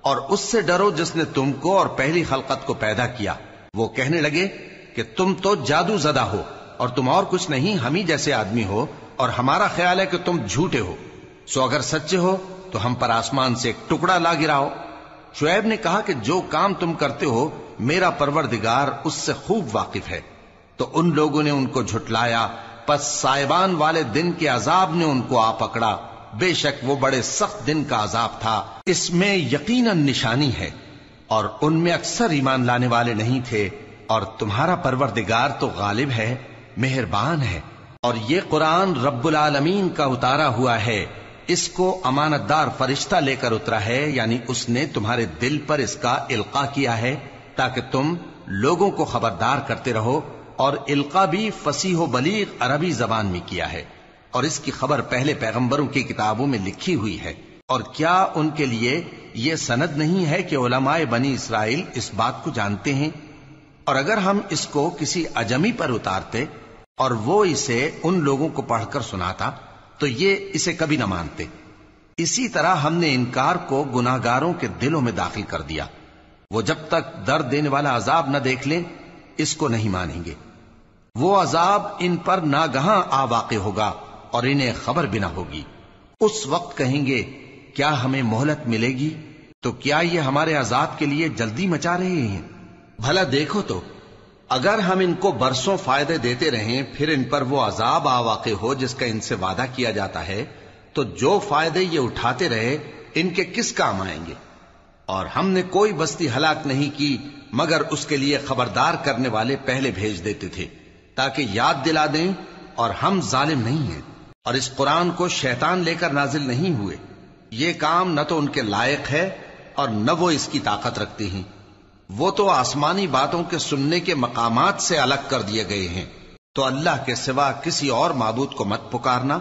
اور اس سے ڈرو جس نے تم کو اور پہلی خلقت کو پیدا کیا۔ وہ کہنے لگے کہ تم تو جادو زدہ ہو اور تم اور کچھ نہیں، ہم ہی جیسے آدمی ہو، اور ہمارا خیال ہے کہ تم جھوٹے ہو، سو اگر سچے ہو تو ہم پر آسمان سے ایک ٹکڑا لا گراؤ۔ शुएब ने कहा कि जो काम तुम करते हो मेरा परवरदिगार उससे खूब वाकिफ है। तो उन लोगों ने उनको झुटलाया, पस साइबान वाले दिन के अजाब ने उनको आ पकड़ा। बेशक वो बड़े सख्त दिन का अजाब था, इसमें यकीनन निशानी है, और उनमें अक्सर ईमान लाने वाले नहीं थे। और तुम्हारा परवरदिगार तो गालिब है, मेहरबान है। और ये कुरान रब्बुल आलमीन का उतारा हुआ है, इसको अमानतदार फरिश्ता लेकर उतरा है, यानी उसने तुम्हारे दिल पर इसका इल्का किया है ताकि तुम लोगों को खबरदार करते रहो। और इल्का भी फसीह व बलीग अरबी जबान में किया है, और इसकी खबर पहले पैगंबरों की किताबों में लिखी हुई है। और क्या उनके लिए यह सनद नहीं है कि उलमाए बनी इसराइल इस बात को जानते हैं? और अगर हम इसको किसी अजमी पर उतारते और वो इसे उन लोगों को पढ़कर सुनाता तो ये इसे कभी न मानते। इसी तरह हमने इनकार को गुनाहगारों के दिलों में दाखिल कर दिया। वो जब तक दर्द देने वाला अजाब न देख लें इसको नहीं मानेंगे। वो अजाब इन पर नागहां आ वाक़े होगा और इन्हें खबर भी न होगी। उस वक्त कहेंगे क्या हमें मोहलत मिलेगी? तो क्या ये हमारे अजाब के लिए जल्दी मचा रहे हैं? भला देखो तो, अगर हम इनको बरसों फायदे देते रहें फिर इन पर वो अजाब आ वाक़े हो जिसका इनसे वादा किया जाता है, तो जो फायदे ये उठाते रहे इनके किस काम आएंगे? और हमने कोई बस्ती हलाक नहीं की मगर उसके लिए खबरदार करने वाले पहले भेज देते थे ताकि याद दिला दें, और हम जालिम नहीं हैं। और इस कुरान को शैतान लेकर नाजिल नहीं हुए। ये काम न तो उनके लायक है और न वो इसकी ताकत रखते हैं। वो तो आसमानी बातों के सुनने के मकामात से अलग कर दिए गए हैं। तो अल्लाह के सिवा किसी और माबूद को मत पुकारना,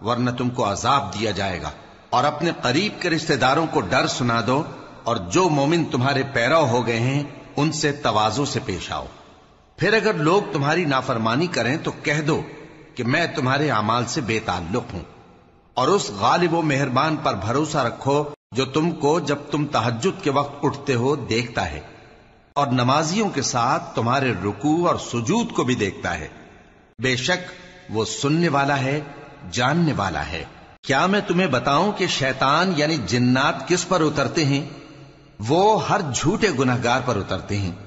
वरना तुमको अजाब दिया जाएगा। और अपने करीब के रिश्तेदारों को डर सुना दो, और जो मोमिन तुम्हारे पैरव हो गए हैं उनसे तवाज़ु से पेश आओ। फिर अगर लोग तुम्हारी नाफरमानी करें तो कह दो कि मैं तुम्हारे अमाल से बेताल्लुक हूं, और उस गालिब व मेहरबान पर भरोसा रखो जो तुमको जब तुम तहज्जुद के वक्त उठते हो देखता है, और नमाजियों के साथ तुम्हारे रुकू और सुजूद को भी देखता है। बेशक वो सुनने वाला है, जानने वाला है। क्या मैं तुम्हें बताऊं कि शैतान यानी जिन्नात किस पर उतरते हैं? वो हर झूठे गुनहगार पर उतरते हैं।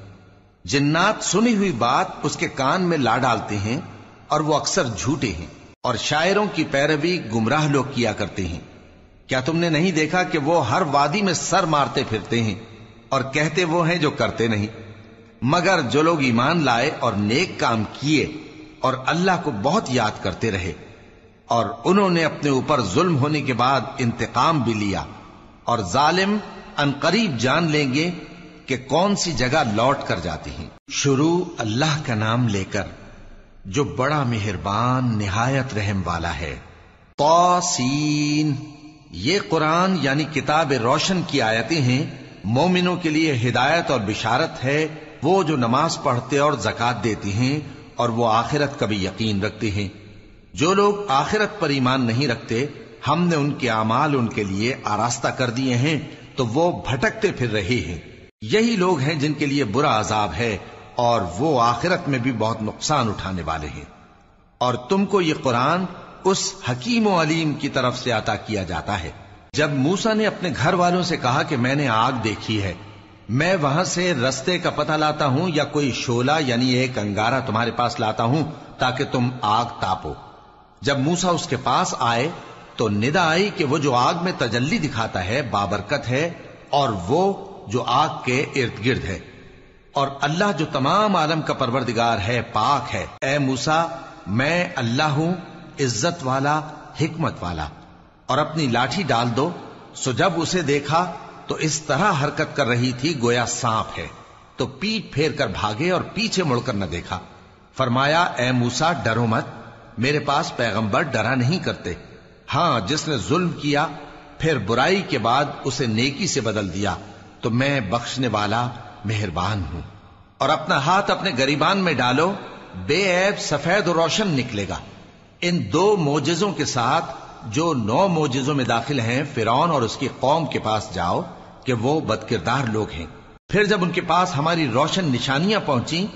जिन्नात सुनी हुई बात उसके कान में ला डालते हैं और वो अक्सर झूठे हैं, और शायरों की पैरवी गुमराह लोग किया करते हैं। क्या तुमने नहीं देखा कि वो हर वादी में सर मारते फिरते हैं और कहते वो हैं जो करते नहीं? मगर जो लोग ईमान लाए और नेक काम किए और अल्लाह को बहुत याद करते रहे, और उन्होंने अपने ऊपर जुल्म होने के बाद इंतकाम भी लिया, और जालिम अनकरीब जान लेंगे कि कौन सी जगह लौट कर जाती हैं। शुरू अल्लाह का नाम लेकर जो बड़ा मेहरबान निहायत रहम वाला है। तौसीन, ये कुरान यानी किताब रोशन की आयतें हैं। मोमिनों के लिए हिदायत और बिशारत है, वो जो नमाज पढ़ते और ज़कात देते हैं और वो आखिरत का भी यकीन रखते हैं। जो लोग आखिरत पर ईमान नहीं रखते हमने उनके अमाल उनके लिए आरास्ता कर दिए हैं, तो वो भटकते फिर रहे हैं। यही लोग हैं जिनके लिए बुरा अजाब है और वो आखिरत में भी बहुत नुकसान उठाने वाले हैं। और तुमको ये कुरान उस हकीम व अलीम की तरफ से अता किया जाता है। जब मूसा ने अपने घर वालों से कहा कि मैंने आग देखी है, मैं वहां से रस्ते का पता लाता हूं या कोई शोला यानी एक अंगारा तुम्हारे पास लाता हूं ताकि तुम आग तापो। जब मूसा उसके पास आए तो निदा आई कि वो जो आग में तजल्ली दिखाता है बाबरकत है, और वो जो आग के इर्द गिर्द है, और अल्लाह जो तमाम आलम का परवरदिगार है पाक है। ए मूसा, मैं अल्लाह हूं, इज्जत वाला, हिकमत वाला। और अपनी लाठी डाल दो। सो जब उसे देखा तो इस तरह हरकत कर रही थी गोया सांप है, तो पीठ फेर कर भागे और पीछे मुड़कर न देखा। फरमाया, ए मूसा डरो मत, मेरे पास पैगंबर डरा नहीं करते। हां, जिसने जुल्म किया फिर बुराई के बाद उसे नेकी से बदल दिया तो मैं बख्शने वाला मेहरबान हूं। और अपना हाथ अपने गरीबान में डालो, बेऐब सफेद और रोशन निकलेगा। इन दो मोजिजों के साथ जो 9 मोजिजों में दाखिल हैं फिरौन और उसकी कौम के पास जाओ कि वो बदकिरदार लोग हैं। फिर जब उनके पास हमारी रोशन निशानियां पहुंची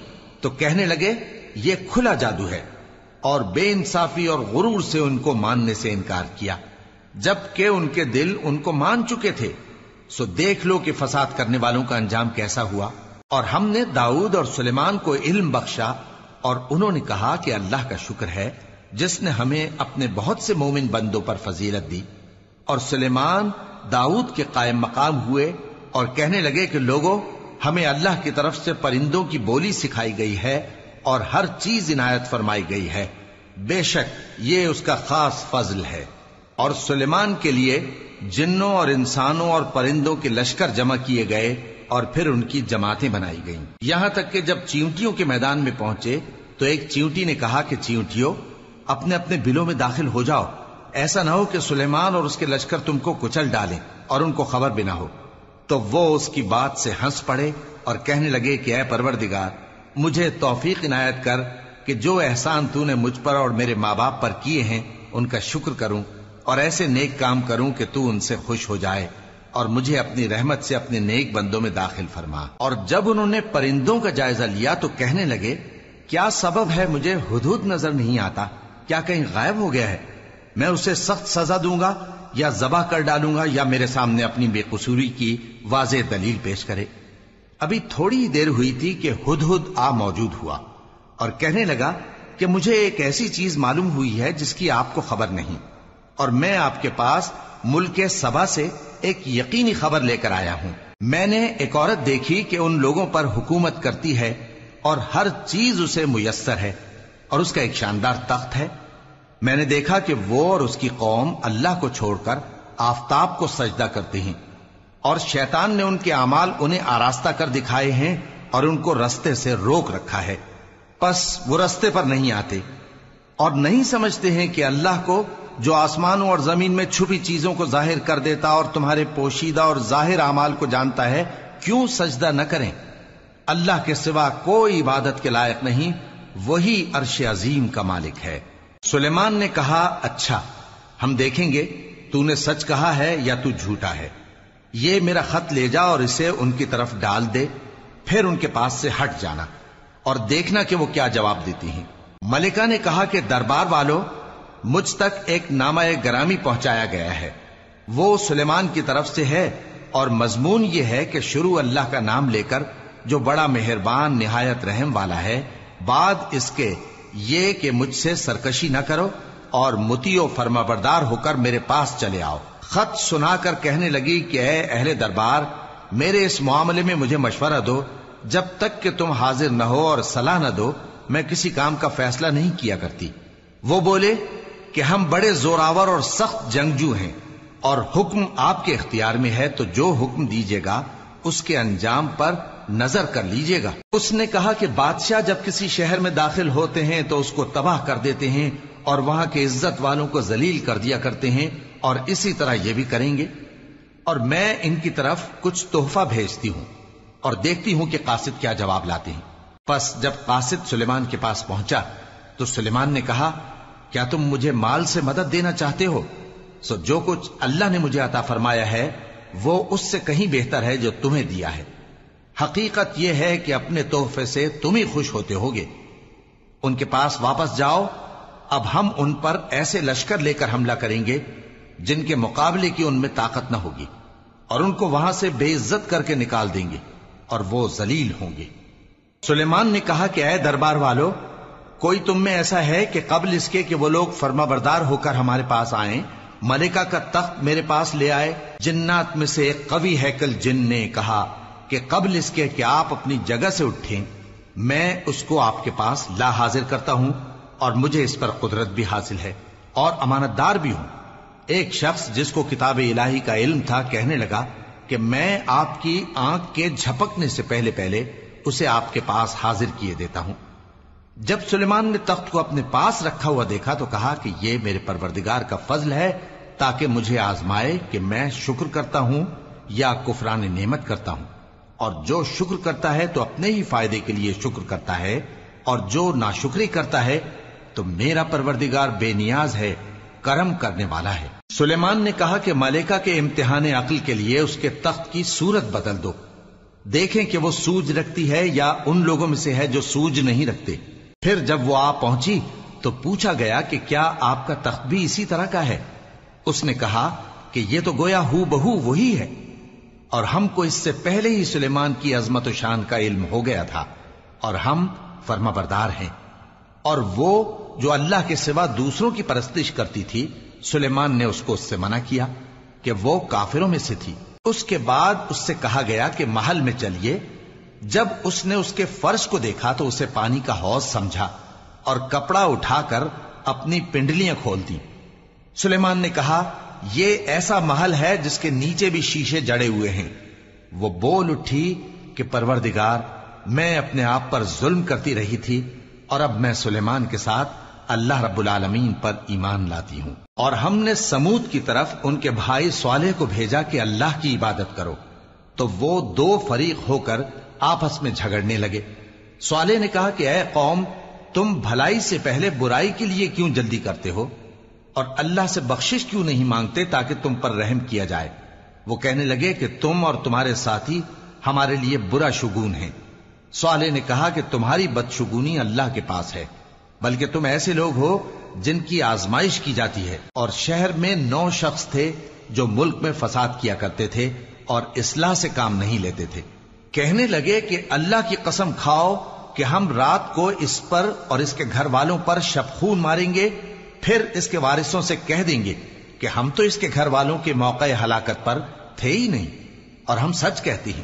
तो कहने लगे ये खुला जादू है, और बेइंसाफी और गुरूर से उनको मानने से इनकार किया, जबकि उनके दिल उनको मान चुके थे। सो देख लो कि फसाद करने वालों का अंजाम कैसा हुआ। और हमने दाऊद और सुलेमान को इल्म बख्शा, और उन्होंने कहा कि अल्लाह का शुक्र है जिसने हमें अपने बहुत से मोमिन बंदों पर फजीलत दी। और सुलेमान दाऊद के कायम मकाम हुए और कहने लगे कि लोगों, हमें अल्लाह की तरफ से परिंदों की बोली सिखाई गई है और हर चीज इनायत फरमाई गई है, बेशक ये उसका खास फजल है। और सुलेमान के लिए जिन्नों और इंसानों और परिंदों के लश्कर जमा किए गए और फिर उनकी जमातें बनाई गईं। यहां तक कि जब चींटियों के मैदान में पहुंचे तो एक चींटी ने कहा कि चींटियों, अपने अपने बिलों में दाखिल हो जाओ, ऐसा ना हो कि सुलेमान और उसके लश्कर तुमको कुचल डालें और उनको खबर भी ना हो। तो वो उसकी बात से हंस पड़े और कहने लगे कि ऐ परवरदिगार, मुझे तौफीक इनायत कर कि जो एहसान तूने मुझ पर और मेरे माँ बाप पर किए हैं उनका शुक्र करूं और ऐसे नेक काम करूं कि तू उनसे खुश हो जाए और मुझे अपनी रहमत से अपने नेक बंदों में दाखिल फरमा। और जब उन्होंने परिंदों का जायजा लिया तो कहने लगे, क्या सबब है मुझे हुदहुद नजर नहीं आता, क्या कहीं गायब हो गया है? मैं उसे सख्त सजा दूंगा या जबा कर डालूंगा या मेरे सामने अपनी बेकसूरी की वाज़ेह दलील पेश करे। अभी थोड़ी ही देर हुई थी कि हुदहुद आ मौजूद हुआ और कहने लगा कि मुझे एक ऐसी चीज मालूम हुई है जिसकी आपको खबर नहीं, और मैं आपके पास मुल्क सबा से एक यकीनी खबर लेकर आया हूं। मैंने एक औरत देखी कि उन लोगों पर हुकूमत करती है और हर चीज उसे मुयस्सर है और उसका एक शानदार तख्त है। मैंने देखा कि वो और उसकी कौम अल्लाह को छोड़कर आफताब को सजदा करते हैं और शैतान ने उनके अमाल उन्हें आरास्ता कर दिखाए हैं और उनको रस्ते से रोक रखा है, बस वो रस्ते पर नहीं आते और नहीं समझते हैं कि अल्लाह को जो आसमानों और जमीन में छुपी चीजों को जाहिर कर देता और तुम्हारे पोशीदा और जाहिर अमाल को जानता है, क्यों सजदा न करें। अल्लाह के सिवा कोई इबादत के लायक नहीं, वही अर्श अजीम का मालिक है। सुलेमान ने कहा, अच्छा, हम देखेंगे तूने सच कहा है या तू झूठा है। ये मेरा खत ले जा और इसे उनकी तरफ डाल दे, फिर उनके पास से हट जाना और देखना कि वो क्या जवाब देती हैं। मलिका ने कहा कि दरबार वालों, मुझ तक एक नामा गरामी पहुंचाया गया है, वो सुलेमान की तरफ से है और मजमून ये है कि शुरू अल्लाह का नाम लेकर जो बड़ा मेहरबान निहायत रहम वाला है, बाद इसके ये कि मुझसे सरकशी न करो और मुतियो फरमाबरदार होकर मेरे पास चले आओ। खत सुनाकर कहने लगी कि ऐ अहले दरबार, मेरे इस मामले में मुझे मशवरा दो, जब तक कि तुम हाजिर न हो और सलाह न दो मैं किसी काम का फैसला नहीं किया करती। वो बोले कि हम बड़े जोरावर और सख्त जंगजू हैं और हुक्म आपके इख्तियार में है, तो जो हुक्म दीजिएगा उसके अंजाम पर नजर कर लीजिएगा। उसने कहा कि बादशाह जब किसी शहर में दाखिल होते हैं तो उसको तबाह कर देते हैं और वहां के इज्जत वालों को जलील कर दिया करते हैं, और इसी तरह ये भी करेंगे। और मैं इनकी तरफ कुछ तोहफा भेजती हूं और देखती हूं कि कासिद क्या जवाब लाते हैं। बस जब कासिद सुलेमान के पास पहुंचा तो सुलेमान ने कहा, क्या तुम मुझे माल से मदद देना चाहते हो? सो जो कुछ अल्लाह ने मुझे अता फरमाया है वो उससे कहीं बेहतर है जो तुम्हें दिया है। हकीकत यह है कि अपने तोहफे से तुम ही खुश होते होगे। उनके पास वापस जाओ, अब हम उन पर ऐसे लश्कर लेकर हमला करेंगे जिनके मुकाबले की उनमें ताकत न होगी, और उनको वहां से बेइज्जत करके निकाल देंगे और वो जलील होंगे। सुलेमान ने कहा कि ऐ दरबार वालों, कोई तुम में ऐसा है कि कबल इसके कि वो लोग फर्माबरदार होकर हमारे पास आए, मलिका का तख्त मेरे पास ले आए? जिन्नात में से एक कवि हैकल जिन ने कहा कि कबल इसके कि आप अपनी जगह से उठें, मैं उसको आपके पास ला हाजिर करता हूं और मुझे इस पर कुदरत भी हासिल है और अमानतदार भी हूं। एक शख्स जिसको किताब इलाही का इल्म था कहने लगा कि मैं आपकी आंख के झपकने से पहले पहले उसे आपके पास हाजिर किए देता हूं। जब सुलेमान ने तख्त को अपने पास रखा हुआ देखा तो कहा कि यह मेरे परवरदिगार का फजल है ताकि मुझे आजमाए कि मैं शुक्र करता हूं या कुफरान नेमत करता हूं, और जो शुक्र करता है तो अपने ही फायदे के लिए शुक्र करता है, और जो नाशुक्री करता है तो मेरा परवरदिगार बेनियाज है, करम करने वाला है। सुलेमान ने कहा कि मलिका के इम्तिहान अक्ल के लिए उसके तख्त की सूरत बदल दो, देखें कि वो सूझ रखती है या उन लोगों में से है जो सूझ नहीं रखते। फिर जब वो आ पहुंची तो पूछा गया कि क्या आपका तख्त भी इसी तरह का है? उसने कहा कि ये तो गोया हू बहू वही है। اور ہم کو اس سے پہلے ہی سلیمان کی عظمت و شان کا علم ہو گیا تھا اور ہم فرما بردار ہیں۔ اور وہ جو اللہ کے سوا دوسروں کی پرستش کرتی تھی، سلیمان نے اس کو اس سے منع کیا کہ وہ کافروں میں سے تھی۔ اس کے بعد اس سے کہا گیا کہ محل میں چلیے۔ جب اس نے اس کے فرش کو دیکھا تو اسے پانی کا حوض سمجھا اور کپڑا اٹھا کر اپنی پنڈلیاں کھول دی۔ سلیمان نے کہا، یہ ایسا محل ہے جس کے نیچے بھی شیشے جڑے ہوئے ہیں۔ وہ بول اٹھی کہ پروردگار، میں اپنے آپ پر ظلم کرتی رہی تھی اور اب میں سلیمان کے ساتھ اللہ رب العالمین پر ایمان لاتی ہوں۔ اور ہم نے سمود کی طرف ان کے بھائی صالح کو بھیجا کہ اللہ کی عبادت کرو، تو وہ دو فریق ہو کر آپس میں جھگڑنے لگے۔ صالح نے کہا کہ اے قوم، تم بھلائی سے پہلے برائی کے لیے کیوں جلدی کرتے ہو اور اللہ سے بخشش کیوں نہیں مانگتے تاکہ تم پر رحم کیا جائے؟ وہ کہنے لگے کہ تم اور تمہارے ساتھی ہمارے لیے برا شگون ہیں۔ صالح نے کہا کہ تمہاری بدشگونی اللہ کے پاس ہے، بلکہ تم ایسے لوگ ہو جن کی آزمائش کی جاتی ہے۔ اور شہر میں 9 شخص تھے جو ملک میں فساد کیا کرتے تھے اور اصلاح سے کام نہیں لیتے تھے۔ کہنے لگے کہ اللہ کی قسم کھاؤ کہ ہم رات کو اس پر اور اس کے گھر والوں پر شبخون ماریں گے، پھر اس کے وارثوں سے کہہ دیں گے کہ ہم تو اس کے گھر والوں کے موقع ہلاکت پر تھے ہی نہیں اور ہم سچ کہتے ہیں۔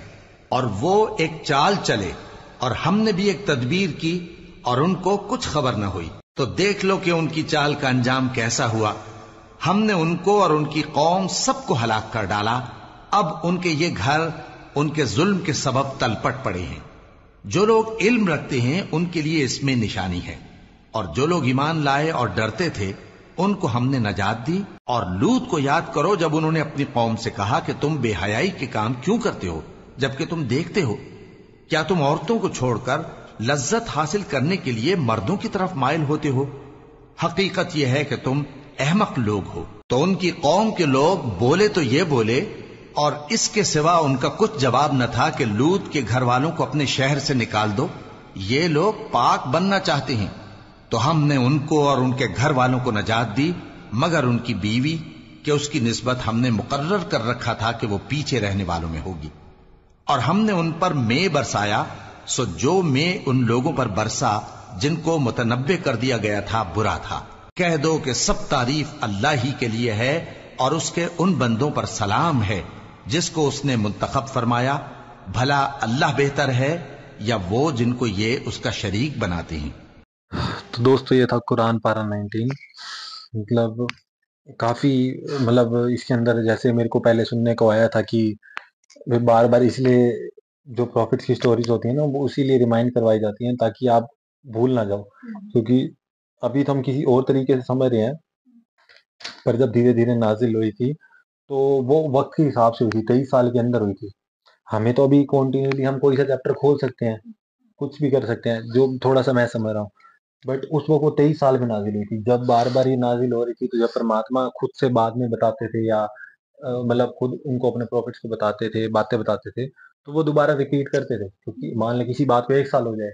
اور وہ ایک چال چلے اور ہم نے بھی ایک تدبیر کی اور ان کو کچھ خبر نہ ہوئی۔ تو دیکھ لو کہ ان کی چال کا انجام کیسا ہوا۔ ہم نے ان کو اور ان کی قوم سب کو ہلاک کر ڈالا۔ اب ان کے یہ گھر ان کے ظلم کے سبب تلپٹ پڑے ہیں۔ جو لوگ علم رکھتے ہیں ان کے لیے اس میں نشانی ہے، اور جو لوگ ایمان لائے اور ڈرتے تھے ان کو ہم نے نجات دی۔ اور لوط کو یاد کرو جب انہوں نے اپنی قوم سے کہا کہ تم بے حیائی کے کام کیوں کرتے ہو جبکہ تم دیکھتے ہو؟ کیا تم عورتوں کو چھوڑ کر لذت حاصل کرنے کے لیے مردوں کی طرف مائل ہوتے ہو؟ حقیقت یہ ہے کہ تم احمق لوگ ہو۔ تو ان کی قوم کے لوگ بولے تو یہ بولے، اور اس کے سوا ان کا کچھ جواب نہ تھا کہ لوط کے گھر والوں کو اپنے شہر سے نکال دو، یہ لوگ پاک بننا چاہتے ہیں۔ تو ہم نے ان کو اور ان کے گھر والوں کو نجات دی، مگر ان کی بیوی کہ اس کی نسبت ہم نے مقرر کر رکھا تھا کہ وہ پیچھے رہنے والوں میں ہوگی۔ اور ہم نے ان پر مے برسایا، سو جو مے ان لوگوں پر برسا جن کو متنبع کر دیا گیا تھا برا تھا۔ کہہ دو کہ سب تعریف اللہ ہی کے لیے ہے اور اس کے ان بندوں پر سلام ہے جس کو اس نے منتخب فرمایا۔ بھلا اللہ بہتر ہے یا وہ جن کو یہ اس کا شریک بناتے ہیں؟ تو دوستو یہ تھا قرآن پارہ 19۔ مطلب کافی اس کے اندر جیسے میرے کو پہلے سننے کو آیا تھا کہ بار بار اس لیے جو پروفٹس کی سٹوریز ہوتی ہیں نا وہ اسی لیے ریمائنڈ کروائی جاتی ہیں تاکہ آپ بھول نہ جاؤ، کیونکہ ابھی تو ہم کسی اور طریقے سے سمجھ رہے ہیں، پر جب دھیرے دھیرے نازل ہوئی تھی تو وہ وقت کے حساب سے ہوئی تھی، 23 سال کے اندر ہوئی تھی۔ ہمیں تو ابھی کنٹینیولی ہم کوئی سا چیپٹر کھول سکتے ہیں، کچھ بھی کر سکتے ہیں، جو تھوڑا سا میں سمجھ رہا ہوں، بٹ اس وقت وہ 23 سال میں نازل ہوئی تھی۔ جب بار بار یہ نازل ہو رہی تھی تو جب پرماتما خود سے بعد میں بتاتے تھے یا خود ان کو اپنے پروفٹس کو بتاتے تھے، باتیں بتاتے تھے، تو وہ دوبارہ ریپیٹ کرتے تھے، کیونکہ مان لیں کسی بات کو 1 سال ہو جائے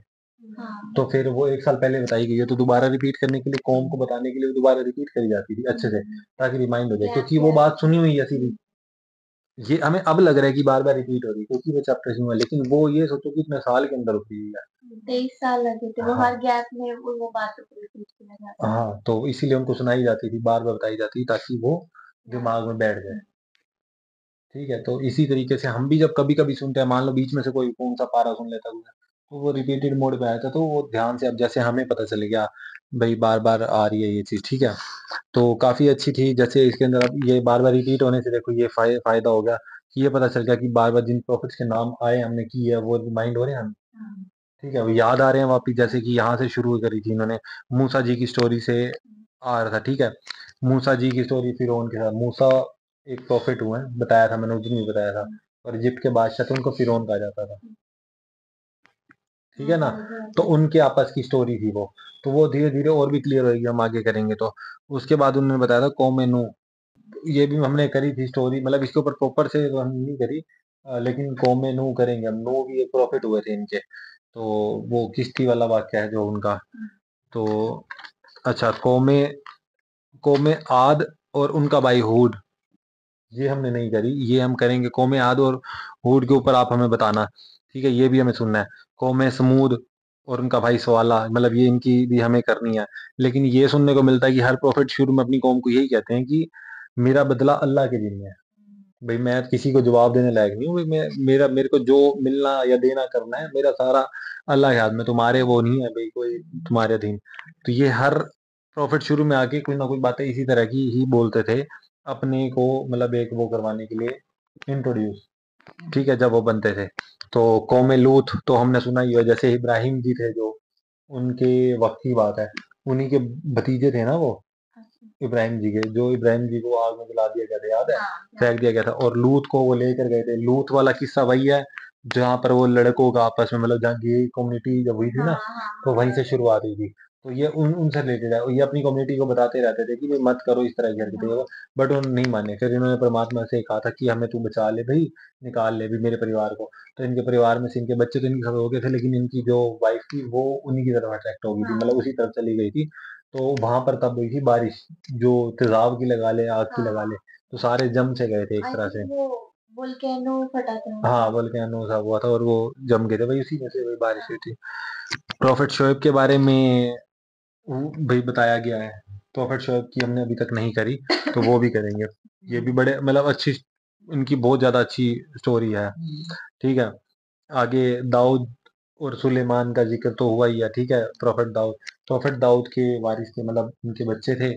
تو پھر وہ 1 سال پہلے بتائی گئی ہے تو دوبارہ ریپیٹ کرنے کے لیے، قوم کو بتانے کے لیے دوبارہ ریپیٹ کری جاتی تھی اچھے سے تاکہ ریمائنڈ ہو جائے، کیونکہ وہ بات سنی ہوئی ہے سیدھی۔ یہ ہمیں اب لگ رہا ہے کہ بار بار ریپیٹ ہو رہی ہے کیونکہ وہ چیپٹر ہوا، لیکن وہ یہ سوچو کہ اتنے سال کے اندر ہوتی ہے 23 سال لگے تھے، وہ ہر گیپ میں وہ باتوں کو ریپیٹ کیا جاتا ہے۔ ہاں، تو اسی لیے ان کو سنائی جاتی تھی، بار بار بتائی جاتی تھی تاکہ وہ دماغ میں بیٹھ جائے۔ ٹھیک ہے، تو اسی طریقے سے ہم بھی جب کبھی کبھی سنتے ہیں، مان لو بیچ میں سے کوئی کون سا پارا سن لیتا ہے تو وہ ریپیٹڈ موڈ پہ آیا تھا تو وہ دھیان سے، اب جیسے ہمیں پتہ چلے گیا بھائی بار بار آ رہی ہے یہ چیز، ٹھیک ہے، تو کافی اچھی تھی۔ جیسے اس کے اندر اب یہ بار بار ریپیٹ ہونے سے دیکھو یہ فائدہ ہو گیا کہ یہ پتہ چل گیا کہ بار بار جن پروفٹس کے نام آئے ہم نے کی ہے وہ ریمائنڈ ہو رہے ہیں ہم، ٹھیک ہے، وہ یاد آ رہے ہیں واپس، جیسے کہ یہاں سے شروع کری تھی انہوں نے موسیٰ جی کی سٹوری سے آ رہا تھا، ٹھیک ہے، موسیٰ جی کی سٹوری فرعون کے ساتھ، موسیٰ ایک پروفٹ ہوئے ہیں، بتایا تھا میں نے اس دن بھی بتایا تھا، اور ایجپٹ کے بادشاہ تھے ان کو فرعون کہا جاتا تھا، ٹھیک ہے نا، تو ان کے آپس کی سٹوری تھی وہ، تو وہ دھیرے دھیرے اور بھی کلیئر ہوئے گی ہم آگے کریں گے۔ تو اس کے بعد انہوں نے بتایا تھا قوم نوح، یہ بھی ہم نے کری تھی سٹوری، اس کے اوپر پراپر سے تو ہم نہیں کری، لیکن قوم نوح کریں گے ہم۔ نوح بھی ایک پروفٹ ہوئے تھے ان کے، تو وہ کشتی والا واقعہ ہے جو ان کا، تو اچھا قوم عاد اور ان کا بھائی ہود، یہ ہم نے نہیں کری، یہ ہم کریں گے قوم عاد اور ہود کے اوپر آپ ہمیں بتانا، ٹھیک ہے، یہ بھی ہمیں سننا ہے، قوم سمود اور ان کا بھائی سوالہ، مطلب یہ ان کی بھی ہمیں کرنی ہے۔ لیکن یہ سننے کو ملتا ہے کہ ہر پروفٹ شروع میں اپنی قوم کو یہی کہتے ہیں کہ میرا بدلہ اللہ کے دن میں ہے، بھائی میں کسی کو جواب دینے لائق نہیں ہوں، بھائی میرے کو جو ملنا یا دینا کرنا ہے میرا سارا اللہ کے ہاتھ میں، تمہارے وہ نہیں ہے بھائی کوئی تمہارے ادھین۔ تو یہ ہر پروفٹ شروع میں آ کے کوئی نہ کوئی باتیں اسی طرح کی ہی بولتے تھے اپنے کو، مطلب ایک وہ کروانے کے لیے انٹروڈیوس، ٹھیک ہے، جب وہ بنتے تھے۔ تو قوم لوط تو ہم نے سنا ہی ہے، جیسے ابراہیم جی تھے جو ان کے وقت کی بات ہے، انہی کے بھتیجے تھے نا وہ ابراہیم جی کے، جو ابراہیم جی کو آگ میں جلا دیا گیا تھا، یاد ہے، پھینک دیا گیا تھا، اور لوط کو وہ لے کر گئے تھے۔ لوط والا قصہ وہی ہے جہاں پر وہ لڑکوں کا آپس میں، مطلب جہاں گے کمیونٹی جب ہوئی تھی نا، تو وہیں سے شروعات ہوئی تھی۔ تو یہ ان سے ریلیٹڈ ہے، یہ اپنی کمیونٹی کو بتاتے رہتے تھے کہ بھائی مت کرو اس طرح کی حرکتیں، بٹ انہوں نے نہیں مانے۔ پھر انہوں نے پرماتما سے کہا تھا کہ ہمیں تو بچا لے بھائی، نکال لے بھی میرے پریوار کو۔ تو ان کے پریوار میں سے ان کے بچے تو ان کے ہو گئے تھے، لیکن ان کی جو وائف تھی وہ انہی کی طرف اٹریکٹ ہو گئی تھی، مطلب اسی طرف چلی گئی تھی۔ تو وہاں پر تب ہوئی تھی بارش، جو تیزاب کی لگا لے، آگ کی لگا لے، تو سارے جم سے گئے تھے ایک طرح سے، volcano پھٹا تھا، ہاں volcano سا ہوا تھا، اور وہ جم گئے تھے، وہی اسی میں سے وہی بارش ہوئی تھی۔ پروفٹ شعیب کے بارے میں بھائی بتایا گیا ہے، پروفٹ شعیب کی ہم نے ابھی تک نہیں کری، تو وہ بھی کریں گے۔ یہ بھی بڑے مطلب اچھی، ان کی بہت زیادہ اچھی سٹوری ہے، ٹھیک ہے۔ آگے داؤد اور سلیمان کا ذکر تو ہوا ہی ہے، ٹھیک ہے۔ پروفٹ داؤد کے وارث تھے، مطلب ان کے بچے تھے،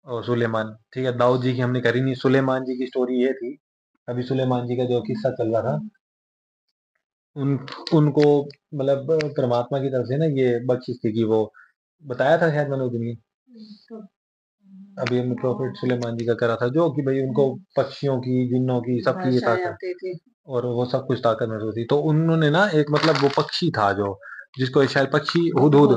اور سلیمان، ٹھیک ہے۔ داؤد جی کی ہم نے کری نہیں، سلیمان جی کی سٹوری یہ تھی، ابھی سلیمان جی کا جو قصہ چل رہا تھا، ان کو مطلب پرماتما کی طرف سے نا یہ بخشش تھی کہ وہ بتایا تھا شاید میں نے اس دن، ابھی ہم نے پروفٹ سلیمان جی کا کرا تھا، جو کہ بھائی ان کو پکشیوں کی، جنوں کی، سب کی یہ طاقت، اور وہ سب کچھ طاقت محسوس ہوتی۔ تو انہوں نے نا ایک مطلب وہ پکشی تھا جو، جس کو شاید پکشی ہدہد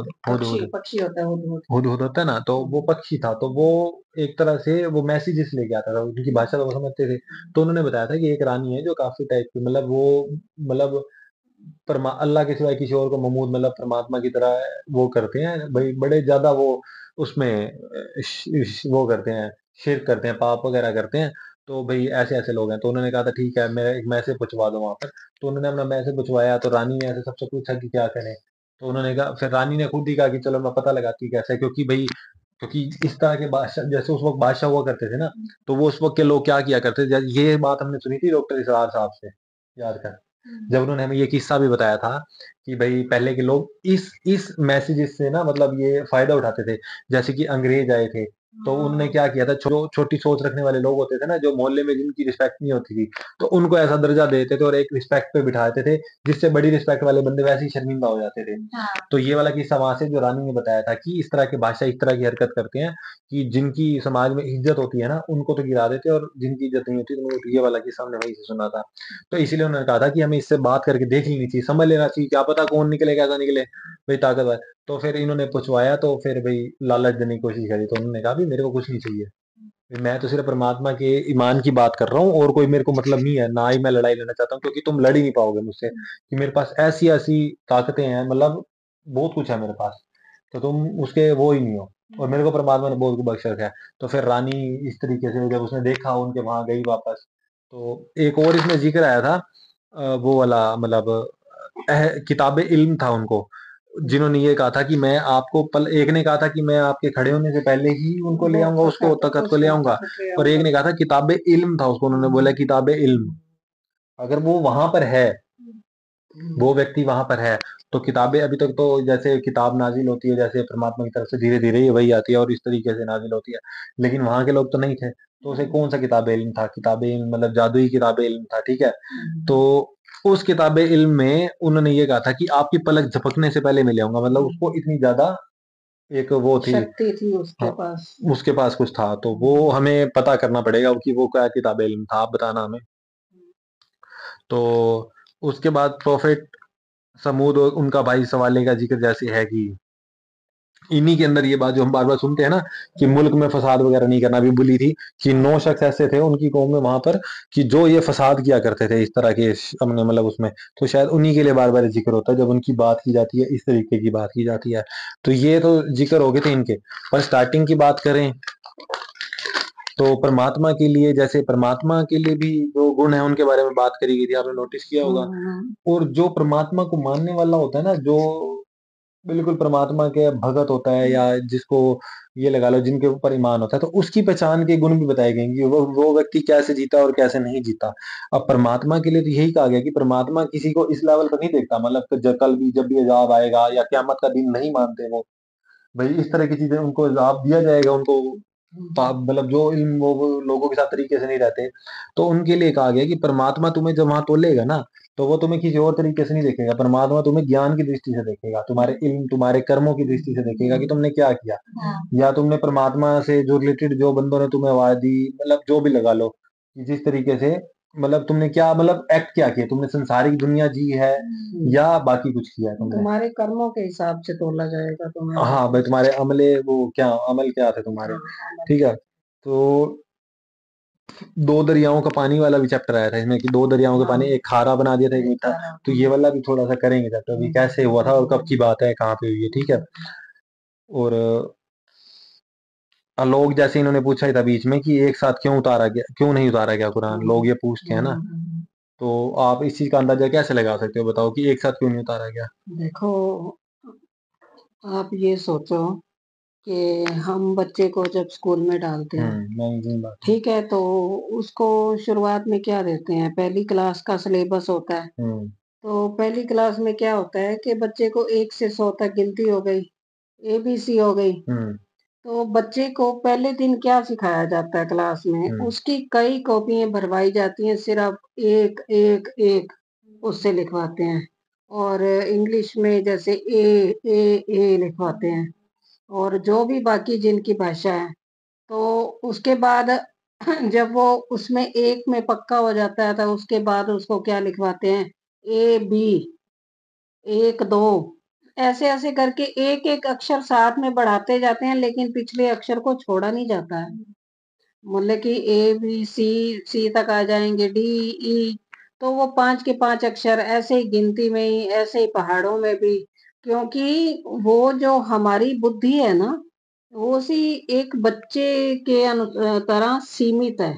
ہوتا ہے نا، تو وہ پکشی تھا، تو وہ ایک طرح سے وہ میسیجز لے کے آتا تھا، ان کی بھاشا تو وہ سمجھتے تھے۔ تو انہوں نے بتایا تھا کہ ایک رانی ہے جو کافی ٹائپ کی، مطلب وہ مطلب اللہ کے سوائے کسی اور کو ممود، مطلب پرماتما کی طرح وہ کرتے ہیں بھائی، بڑے زیادہ وہ اس میں وہ کرتے ہیں، شرک کرتے ہیں، پاپ وغیرہ کرتے ہیں۔ تو بھئی ایسے ایسے لوگ ہیں، تو انہوں نے کہا تھا ٹھیک ہے میرا ایک میسج پہنچوا دو وہاں پر۔ تو انہوں نے اپنا میسج پہنچوایا، تو رانی نے ایسے سب سے پوچھا کہ کیا کریں، تو انہوں نے کہا، پھر رانی نے خود ہی کہا کہ چلو میں پتہ لگاتی کیسے، کیونکہ اس طرح کے بادشاہ، جیسے اس وقت بادشاہ ہوا کرتے تھے نا، تو وہ اس وقت کے لوگ کیا کیا کرتے تھے، یہ بات ہم نے سنی تھی ڈاکٹر اسرار صاحب سے، یاد کر، جب انہوں نے ہمیں یہ قصہ بھی بتایا تھا کہ بھئی پہلے کے لوگ اس میسیجز سے نا مطلب یہ فائدہ اٹھاتے تھے۔ جیسے کہ انگریز آئے تھے، تو انہوں نے کیا کیا تھا، چھوٹی سوچ رکھنے والے لوگ ہوتے تھے نا، جو محلے میں جن کی رسپیکٹ نہیں ہوتی تھی، تو ان کو ایسا درجہ دیتے تھے اور ایک رسپیکٹ پہ بٹھاتے تھے، جس سے بڑی رسپیکٹ والے بندے ویسے ہی شرمندہ ہو جاتے تھے۔ تو یہ والا قصہ وہاں سے جو رانی نے بتایا تھا کہ اس طرح کے بادشاہ اس طرح کی حرکت کرتے ہیں کہ جن کی سماج میں عزت ہوتی ہے نا ان کو تو گرا دیتے، اور جن کی عزت نہیں ہوتی تو ان کو، یہ والا قصہ ہم نے وہیں سے سنا تھا۔ تو اسی لیے انہوں نے کہا تھا کہ ہمیں اس سے بات کر کے دیکھ لینی چاہیے، سمجھ لینا چاہیے، کیا پتا کون نکلے کیسا نکلے بھائی طاقتور۔ تو پھر انہوں نے پوچھوایا، تو پھر بھئی لالچ دینے کی کوشش کری، تو انہوں نے کہا بھی میرے کو کچھ نہیں چاہیے، میں تو صرف پرماتما کے ایمان کی بات کر رہا ہوں، اور کوئی میرے کو مطلب نہیں ہے، نہ ہی میں لڑائی لینا چاہتا ہوں، کیونکہ تم لڑ ہی نہیں پاؤ گے مجھ سے، کہ میرے پاس ایسی ایسی طاقتیں ہیں، مطلب بہت کچھ ہے میرے پاس، تو تم اس کے وہ ہی نہیں ہو، اور میرے کو پرماتما نے بہت کچھ بخش رکھا ہے۔ تو پھر رانی اس طریقے سے جب اس نے دیکھا ان کے وہاں گئی واپس، تو ایک اور اس میں ذکر آیا تھا، وہ والا مطلب کتاب علم تھا ان کو، جنہوں نے یہ کہا تھا کہ میں آپ کو ایک نے کہا تھا کہ میں آپ کے کھڑے ہونے سے پہلے ہی ان کو لے آؤں گا، اس کو طاقت کو لے آؤں گا، اور ایک نے کہا تھا کتاب علم تھا اس کو، انہوں نے بولا کتاب علم، اگر وہ وہاں پر ہے، وہ ویکتی وہاں پر ہے، تو کتابیں ابھی تک تو جیسے کتاب نازل ہوتی ہے جیسے پرماتما کی طرف سے دھیرے دھیرے یہ وہی آتی ہے اور اس طریقے سے نازل ہوتی ہے، لیکن وہاں کے لوگ تو نہیں تھے، تو اسے کون سا کتاب علم تھا، کتاب علم مطلب جادوئی کتاب علم تھا، ٹھیک ہے۔ تو اس کتاب علم میں انہوں نے یہ کہا تھا کہ آپ کی پلک جھپکنے سے پہلے ملے ہوں گا، مطلب اس کو اتنی زیادہ ایک وہ تھی اس کے پاس کچھ تھا، تو وہ ہمیں پتا کرنا پڑے گا کہ وہ کیا کتاب علم تھا، آپ بتانا ہمیں۔ تو اس کے بعد پروفٹ سمود اور ان کا بھائی سوالے کا ذکر جیسے ہے کہ انہی کے اندر یہ بات جو ہم بار بار سنتے ہیں نا کہ ملک میں فساد وغیرہ نہیں کرنا، بھی بلی تھی کہ 9 شخص ایسے تھے ان کی قوم میں وہاں پر کہ جو یہ فساد کیا کرتے تھے اس طرح کے اپنے مطلب اس میں، تو شاید انہی کے لیے بار بار ذکر ہوتا ہے جب ان کی بات کی جاتی ہے، اس طریقے کی بات کی جاتی ہے۔ تو یہ تو ذکر ہو گئے تھے ان کے، پر سٹارٹنگ کی بات کریں تو परमात्मा के लिए, जैसे परमात्मा के लिए भी जो गुण है उनके बारे में बात करी गई थी, आपने नोटिस किया होगा। और जो परमात्मा को मानने वाला होता है ना, जो बिल्कुल परमात्मा के भगत होता है, या जिसको ये लगा लो जिनके ऊपर ईमान होता है, तो उसकी पहचान के गुण भी बताए गए हैं कि वो व्यक्ति कैसे जीता और कैसे नहीं जीता। अब परमात्मा के लिए तो यही कहा गया कि परमात्मा किसी को इस लेवल पर नहीं देखता, मतलब कि कल भी जब भी अजाब आएगा या क्यामत का दिन नहीं मानते वो, भाई इस तरह की चीजें उनको अजाब दिया जाएगा उनको, मतलब जो इल्म वो लोगों के साथ तरीके से नहीं रहते, तो उनके लिए कहा गया कि परमात्मा तुम्हें जब वहां तोलेगा ना, तो वो तुम्हें किसी और तरीके से नहीं देखेगा। परमात्मा तुम्हें ज्ञान की दृष्टि से देखेगा, तुम्हारे इल्म तुम्हारे कर्मों की दृष्टि से देखेगा कि तुमने क्या किया, या तुमने परमात्मा से जो रिलेटेड जो बंदों ने तुम्हें आवाज दी, मतलब जो भी लगा लो कि जिस तरीके से, मतलब तुमने क्या, मतलब एक्ट क्या किया, तुमने संसारिक दुनिया जी है या बाकी कुछ किया है तुमने। तुम्हारे कर्मों के हिसाब से तोला जाएगा तुम्हें। हाँ भाई, तुम्हारे अमले वो क्या अमल क्या थे तुम्हारे, ठीक है। तो दो दरियाओं का पानी वाला भी चैप्टर आया था इसमें कि दो दरियाओं का पानी, एक खारा बना दिया था एक मीठा। तो ये वाला भी थोड़ा सा करेंगे चैप्टर, अभी कैसे हुआ था और कब की बात है, कहाँ पे हुई है, ठीक है। और लोग जैसे इन्होंने पूछा ही था बीच में कि एक साथ क्यों उतारा गया, क्यों नहीं उतारा गया कुरान, लोग ये पूछते हैं ना। तो आप इस चीज का अंदाजा कैसे लगा सकते हो, बताओ कि एक साथ क्यों नहीं उतारा गया। देखो, आप ये सोचो कि हम बच्चे को जब स्कूल में डालते हैं, नहीं बात है। ठीक है, तो उसको शुरुआत में क्या देते हैं, पहली क्लास का सिलेबस होता है। तो पहली क्लास में क्या होता है कि बच्चे को 1 से 100 तक गिनती हो गई, ABC हो गई। तो बच्चे को पहले दिन क्या सिखाया जाता है क्लास में, उसकी कई कॉपियां भरवाई जाती हैं, सिर्फ एक एक एक उससे लिखवाते हैं। और इंग्लिश में जैसे ए लिखवाते हैं, और जो भी बाकी जिनकी भाषा है। तो उसके बाद जब वो उसमें एक में पक्का हो जाता है, तो उसके बाद उसको क्या लिखवाते हैं, AB 1 2 ऐसे ऐसे करके एक एक अक्षर साथ में बढ़ाते जाते हैं, लेकिन पिछले अक्षर को छोड़ा नहीं जाता है। मतलब कि A B C तक आ जाएंगे, D E, तो वो 5 के 5 अक्षर ऐसे ही गिनती में ही, ऐसे ही पहाड़ों में भी। क्योंकि वो जो हमारी बुद्धि है ना, वो सी एक बच्चे के तरह सीमित है।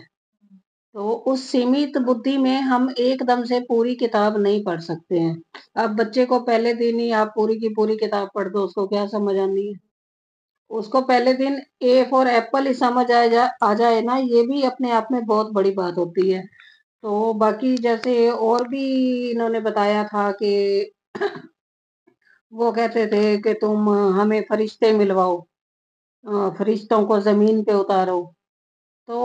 तो उस सीमित बुद्धि में हम एकदम से पूरी किताब नहीं पढ़ सकते हैं। अब बच्चे को पहले दिन ही आप पूरी की पूरी किताब पढ़ दो, उसको क्या समझ आनी है। उसको पहले दिन A फॉर एप्पल ही समझ आ जाए ना, ये भी अपने आप में बहुत बड़ी बात होती है। तो बाकी जैसे और भी इन्होंने बताया था कि वो कहते थे कि तुम हमें फरिश्ते मिलवाओ, फरिश्तों को जमीन पे उतारो। तो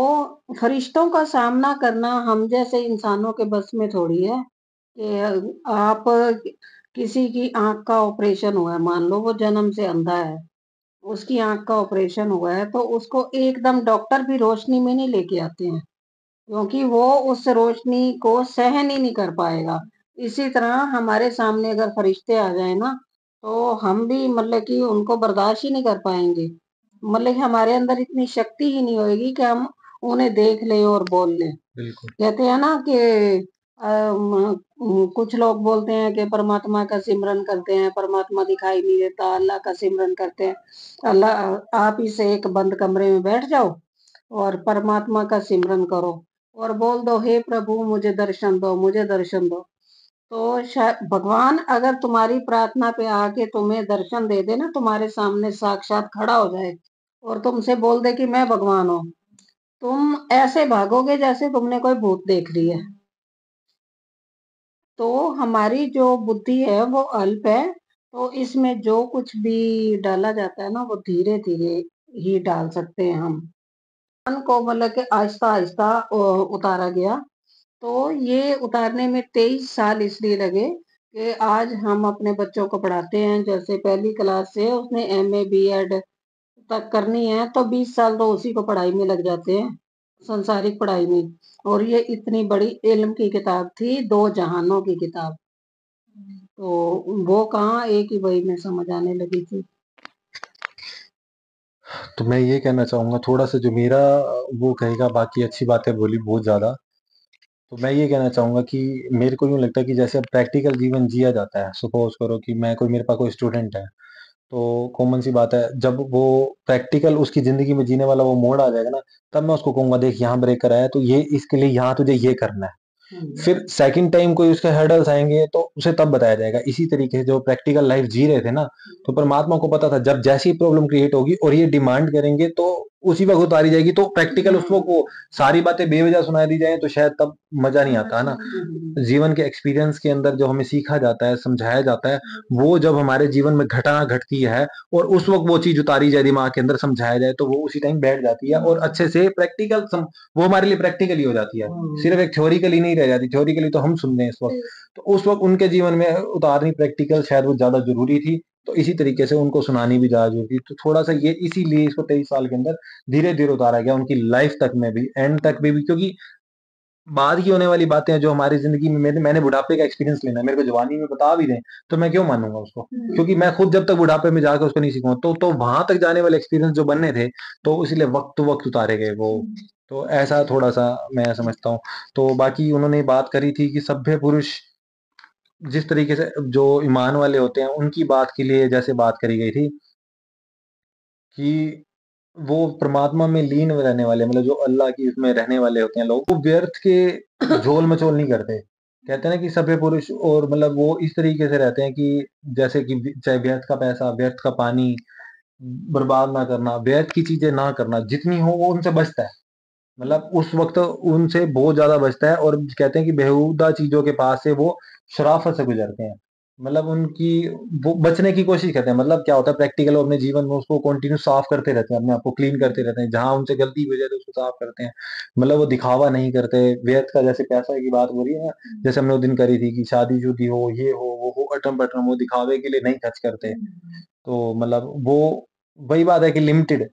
फरिश्तों का सामना करना हम जैसे इंसानों के बस में थोड़ी है कि आप किसी की आंख का ऑपरेशन हुआ है, मान लो वो जन्म से अंधा है, उसकी आंख का ऑपरेशन हुआ है, तो उसको एकदम डॉक्टर भी रोशनी में नहीं लेके आते हैं, क्योंकि वो उस रोशनी को सहन ही नहीं कर पाएगा। इसी तरह हमारे सामने अगर फरिश्ते आ जाए ना, तो हम भी मतलब कि उनको बर्दाश्त ही नहीं कर पाएंगे। मतलब कि हमारे अंदर इतनी शक्ति ही नहीं होएगी कि हम उन्हें देख लें और बोल लें। बिल्कुल। कहते हैं ना कि कुछ लोग बोलते हैं कि परमात्मा का सिमरन करते हैं, परमात्मा दिखाई नहीं देता, अल्लाह का सिमरन करते हैं। अल्लाह आप ही से एक बंद कमरे में बैठ जाओ और परमात्मा का सिमरन करो और बोल दो, हे प्रभु मुझे दर्शन दो, मुझे दर्शन दो। तो शायद भगवान अगर तुम्हारी प्रार्थना पे आके तुम्हें दर्शन दे दे ना, तुम्हारे सामने साक्षात खड़ा हो जाए और तुमसे बोल दे कि मैं भगवान हूँ, तुम ऐसे भागोगे जैसे तुमने कोई भूत देख ली है। तो हमारी जो बुद्धि है वो अल्प है, तो इसमें जो कुछ भी डाला जाता है ना, वो धीरे धीरे ही डाल सकते हैं हम। मन को मतलब कि आहिस्ता आहिस्ता उतारा गया। तो ये उतारने में 23 साल इसलिए लगे कि आज हम अपने बच्चों को पढ़ाते हैं, जैसे पहली क्लास से उसने MA B.Ed तक करनी है, तो 20 साल तो उसी को पढ़ाई में लग जाते हैं, संसारिक पढ़ाई में। और ये इतनी बड़ी इल्म की किताब थी, 2 जहानों की किताब, तो वो कहाँ एक ही वही में समझ आने लगी थी। तो मैं ये कहना चाहूंगा थोड़ा सा, जो मेरा वो कहेगा, बाकी अच्छी बातें बोली बहुत ज्यादा। तो मैं ये कहना चाहूंगा कि मेरे को यूं लगता है कि जैसे अब प्रैक्टिकल जीवन जिया जाता है, सपोज करो कि मैं कोई, मेरे पास कोई स्टूडेंट है, تو کامن سی بات ہے جب وہ پریکٹیکل اس کی زندگی میں جینے والا وہ موڑ آ جائے گا نا، تب میں اس کو کہوں گا دیکھ یہاں بریک کر آیا تو یہ اس کے لیے یہاں تجھے یہ کرنا ہے. پھر سیکنڈ ٹائم کوئی اس کے ہرڈلس آئیں گے تو اسے تب بتایا جائے گا. اسی طریقے سے جو پریکٹیکل لائف جی رہے تھے نا، تو پرماتما کو پتا تھا جب جیسی پرابلم کریٹ ہوگی اور یہ ڈیمانڈ کریں گے تو اسی وقت اتاری جائے گی. تو پریکٹیکل اس وقت وہ ساری باتیں بے وجہ سنا دی جائیں تو شاید تب مزہ نہیں آتا ہے نا. جیون کے ایکسپیرینس کے اندر جو ہمیں سیکھا جاتا ہے، سمجھایا جاتا ہے، وہ جب ہمارے جیون میں گھٹنا گھٹتی ہے اور اس وقت وہ چیز اتاری جائے دماغ کے اندر، سمجھایا جائے تو وہ اسی ٹائم بیٹھ جاتی ہے اور اچھے سے پریکٹیکل وہ ہمارے لیے پریکٹیکلی ہو جاتی ہے. صرف ایک تھیوریکلی نہیں رہ جاتی. تھیوریکلی تو ہم سن رہے ہیں اس وقت، تو اس وقت ان کے جیون میں اتارنی پریکٹیکل شاید وہ زیادہ ضروری تھی. تو اسی طریقے سے ان کو سنانی بھی زیادہ ضروری تھی. تو تھوڑا سا یہ اسی لیے اس کو 23 سال کے اندر دھیرے دھیرے اتارا گیا ان کی لائف تک میں بھی، اینڈ تک بھی. کیونکہ بعد کی ہونے والی باتیں ہیں جو ہماری زندگی میں نے بڑھاپے کا ایکسپیرینس لینا ہے، میرے کو جوانی میں بتا بھی دیں تو میں کیوں مانوں گا اس کو، کیونکہ میں خود جب تک بڑھاپے میں جا کے اس کو نہیں سیکھوں تو وہاں تک جانے والے ایکسپیرینس جو بننے تھے تو اسی لیے وقت اتارے گئے وہ. تو ایسا تھوڑا سا میں سمجھتا ہوں. تو باقی انہوں نے بات کری تھی کہ سبھے پروش جس طریقے سے جو ایمان والے ہوتے ہیں ان کی بات کے لیے جیسے بات کری گئی تھی کہ وہ پرماتما میں لین رہنے والے، مطلب جو اللہ کی اس میں رہنے والے ہوتے ہیں لوگ، وہ ویرتھ کے جھول مچول نہیں کرتے. کہتے ہیں نا کہ سبھے پروش اور مطلب وہ اس طریقے سے رہتے ہیں کہ جیسے کہ چاہے ویرتھ کا پیسہ، ویرتھ کا پانی برباد نہ کرنا، ویرتھ کی چیزیں نہ کرنا، جتنی ہو وہ ان سے بچتا ہے. مطلب اس وقت ان سے بہت زیادہ بچتا ہے. اور کہتے ہیں کہ بےہودہ چیزوں کے پاس سے وہ شرافت سے گزرتے ہیں. مطلب ان کی وہ بچنے کی کوشش کرتے ہیں. مطلب کیا ہوتا ہے پریکٹیکل اپنے جیون میں اس کو کنٹینیو صاف کرتے رہتے ہیں، اپنے آپ کو کلین کرتے رہتے ہیں. جہاں ان سے غلطی ہو جائے تو اس کو صاف کرتے ہیں. مطلب وہ دکھاوا نہیں کرتے. ویرتھ کا جیسے پیسہ کی بات ہو رہی ہے نا، جیسے ہم نے وہ دن کری تھی کہ شادی شدی ہو، یہ ہو وہ ہو، اٹم پٹم، وہ دکھاوے کے لیے نہیں خرچ کرتے. تو مطلب وہ وہی بات ہے کہ لمیٹڈ،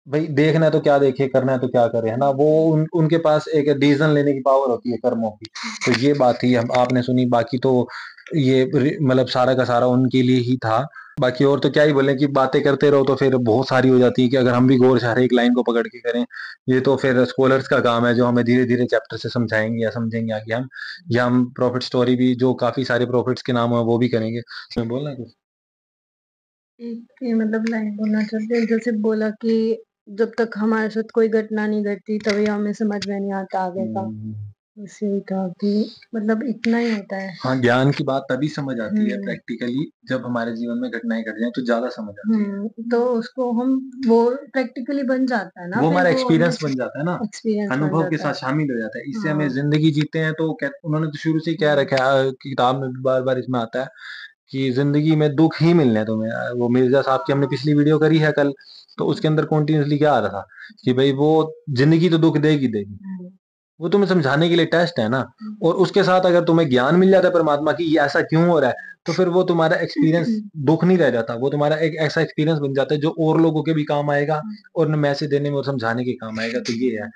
بھائی دیکھنا ہے تو کیا دیکھے، کرنا ہے تو کیا کرے، ہے نا. وہ ان کے پاس ایک ڈیسیژن لینے کی پاور ہوتی ہے کرموں کی. تو یہ بات تھی آپ نے سنی. باقی تو یہ مطلب سارا کا سارا ان کے لیے ہی تھا. باقی اور تو کیا ہی بولیں کہ باتیں کرتے رہو تو پھر بہت ساری ہو جاتی ہے کہ اگر ہم بھی غور سے ہر ایک لائن کو پکڑ کے کریں. یہ تو پھر اسکالرس کا کام ہے جو ہمیں دھیرے دھیرے چیپٹر سے سمجھائیں گے یا سمجھیں گے آگے ہم، یا ہم پروفٹ سٹوری بھی جو کافی سارے پروفٹس کے نام ہیں وہ بھی کریں گے. میں بولنا ہے کچھ ایک مطلب لائن بولنا چاہتے ہیں، جیسے بولا کہ جب تک ہمارے ساتھ کوئی گھٹنا نہیں گھٹتی تبھی ہمیں سمجھ میں نہیں آتا آگے کا. اسی تھا کہ مطلب اتنا ہی ہوتا ہے. ہاں، گیان کی بات تبھی سمجھ آتی ہے پریکٹیکلی جب ہمارے جیون میں گھٹنائیں گھٹ جائیں تو زیادہ سمجھ آتی ہے. تو اس کو ہم وہ پریکٹیکلی بن جاتا ہے نا، وہ ہمارا ایکسپیرینس بن جاتا ہے نا، ایکسپیرینس انوبھو کے ساتھ شامل ہو جاتا ہے. اس سے ہمیں زندگی جیتے ہیں تو انہوں نے تو شروع سے ہی کہہ رکھا ہے، کتاب میں بھی بار بار اس میں آتا ہے کہ زندگی میں دکھ ہی ملنے ہیں تمہیں. وہ مرزا صاحب کی ہم نے پچھلی ویڈیو کری ہے کل، تو اس کے اندر کنٹینیوسلی کیا آ رہا تھا کہ بھائی وہ زندگی تو دکھ دے گی، وہ تمہیں سمجھانے کے لیے ٹیسٹ ہے نا. اور اس کے ساتھ اگر تمہیں گیان مل جاتا ہے پرماتما کی یہ ایسا کیوں ہو رہا ہے، تو پھر وہ تمہارا ایکسپیرینس دکھ نہیں رہ جاتا، وہ تمہارا ایک ایسا ایکسپیرینس بن جاتا ہے جو اور لوگوں کے بھی کام آئے گا اور میسج دینے میں اور سمجھانے کے کام آئے گا. تو یہ ہے.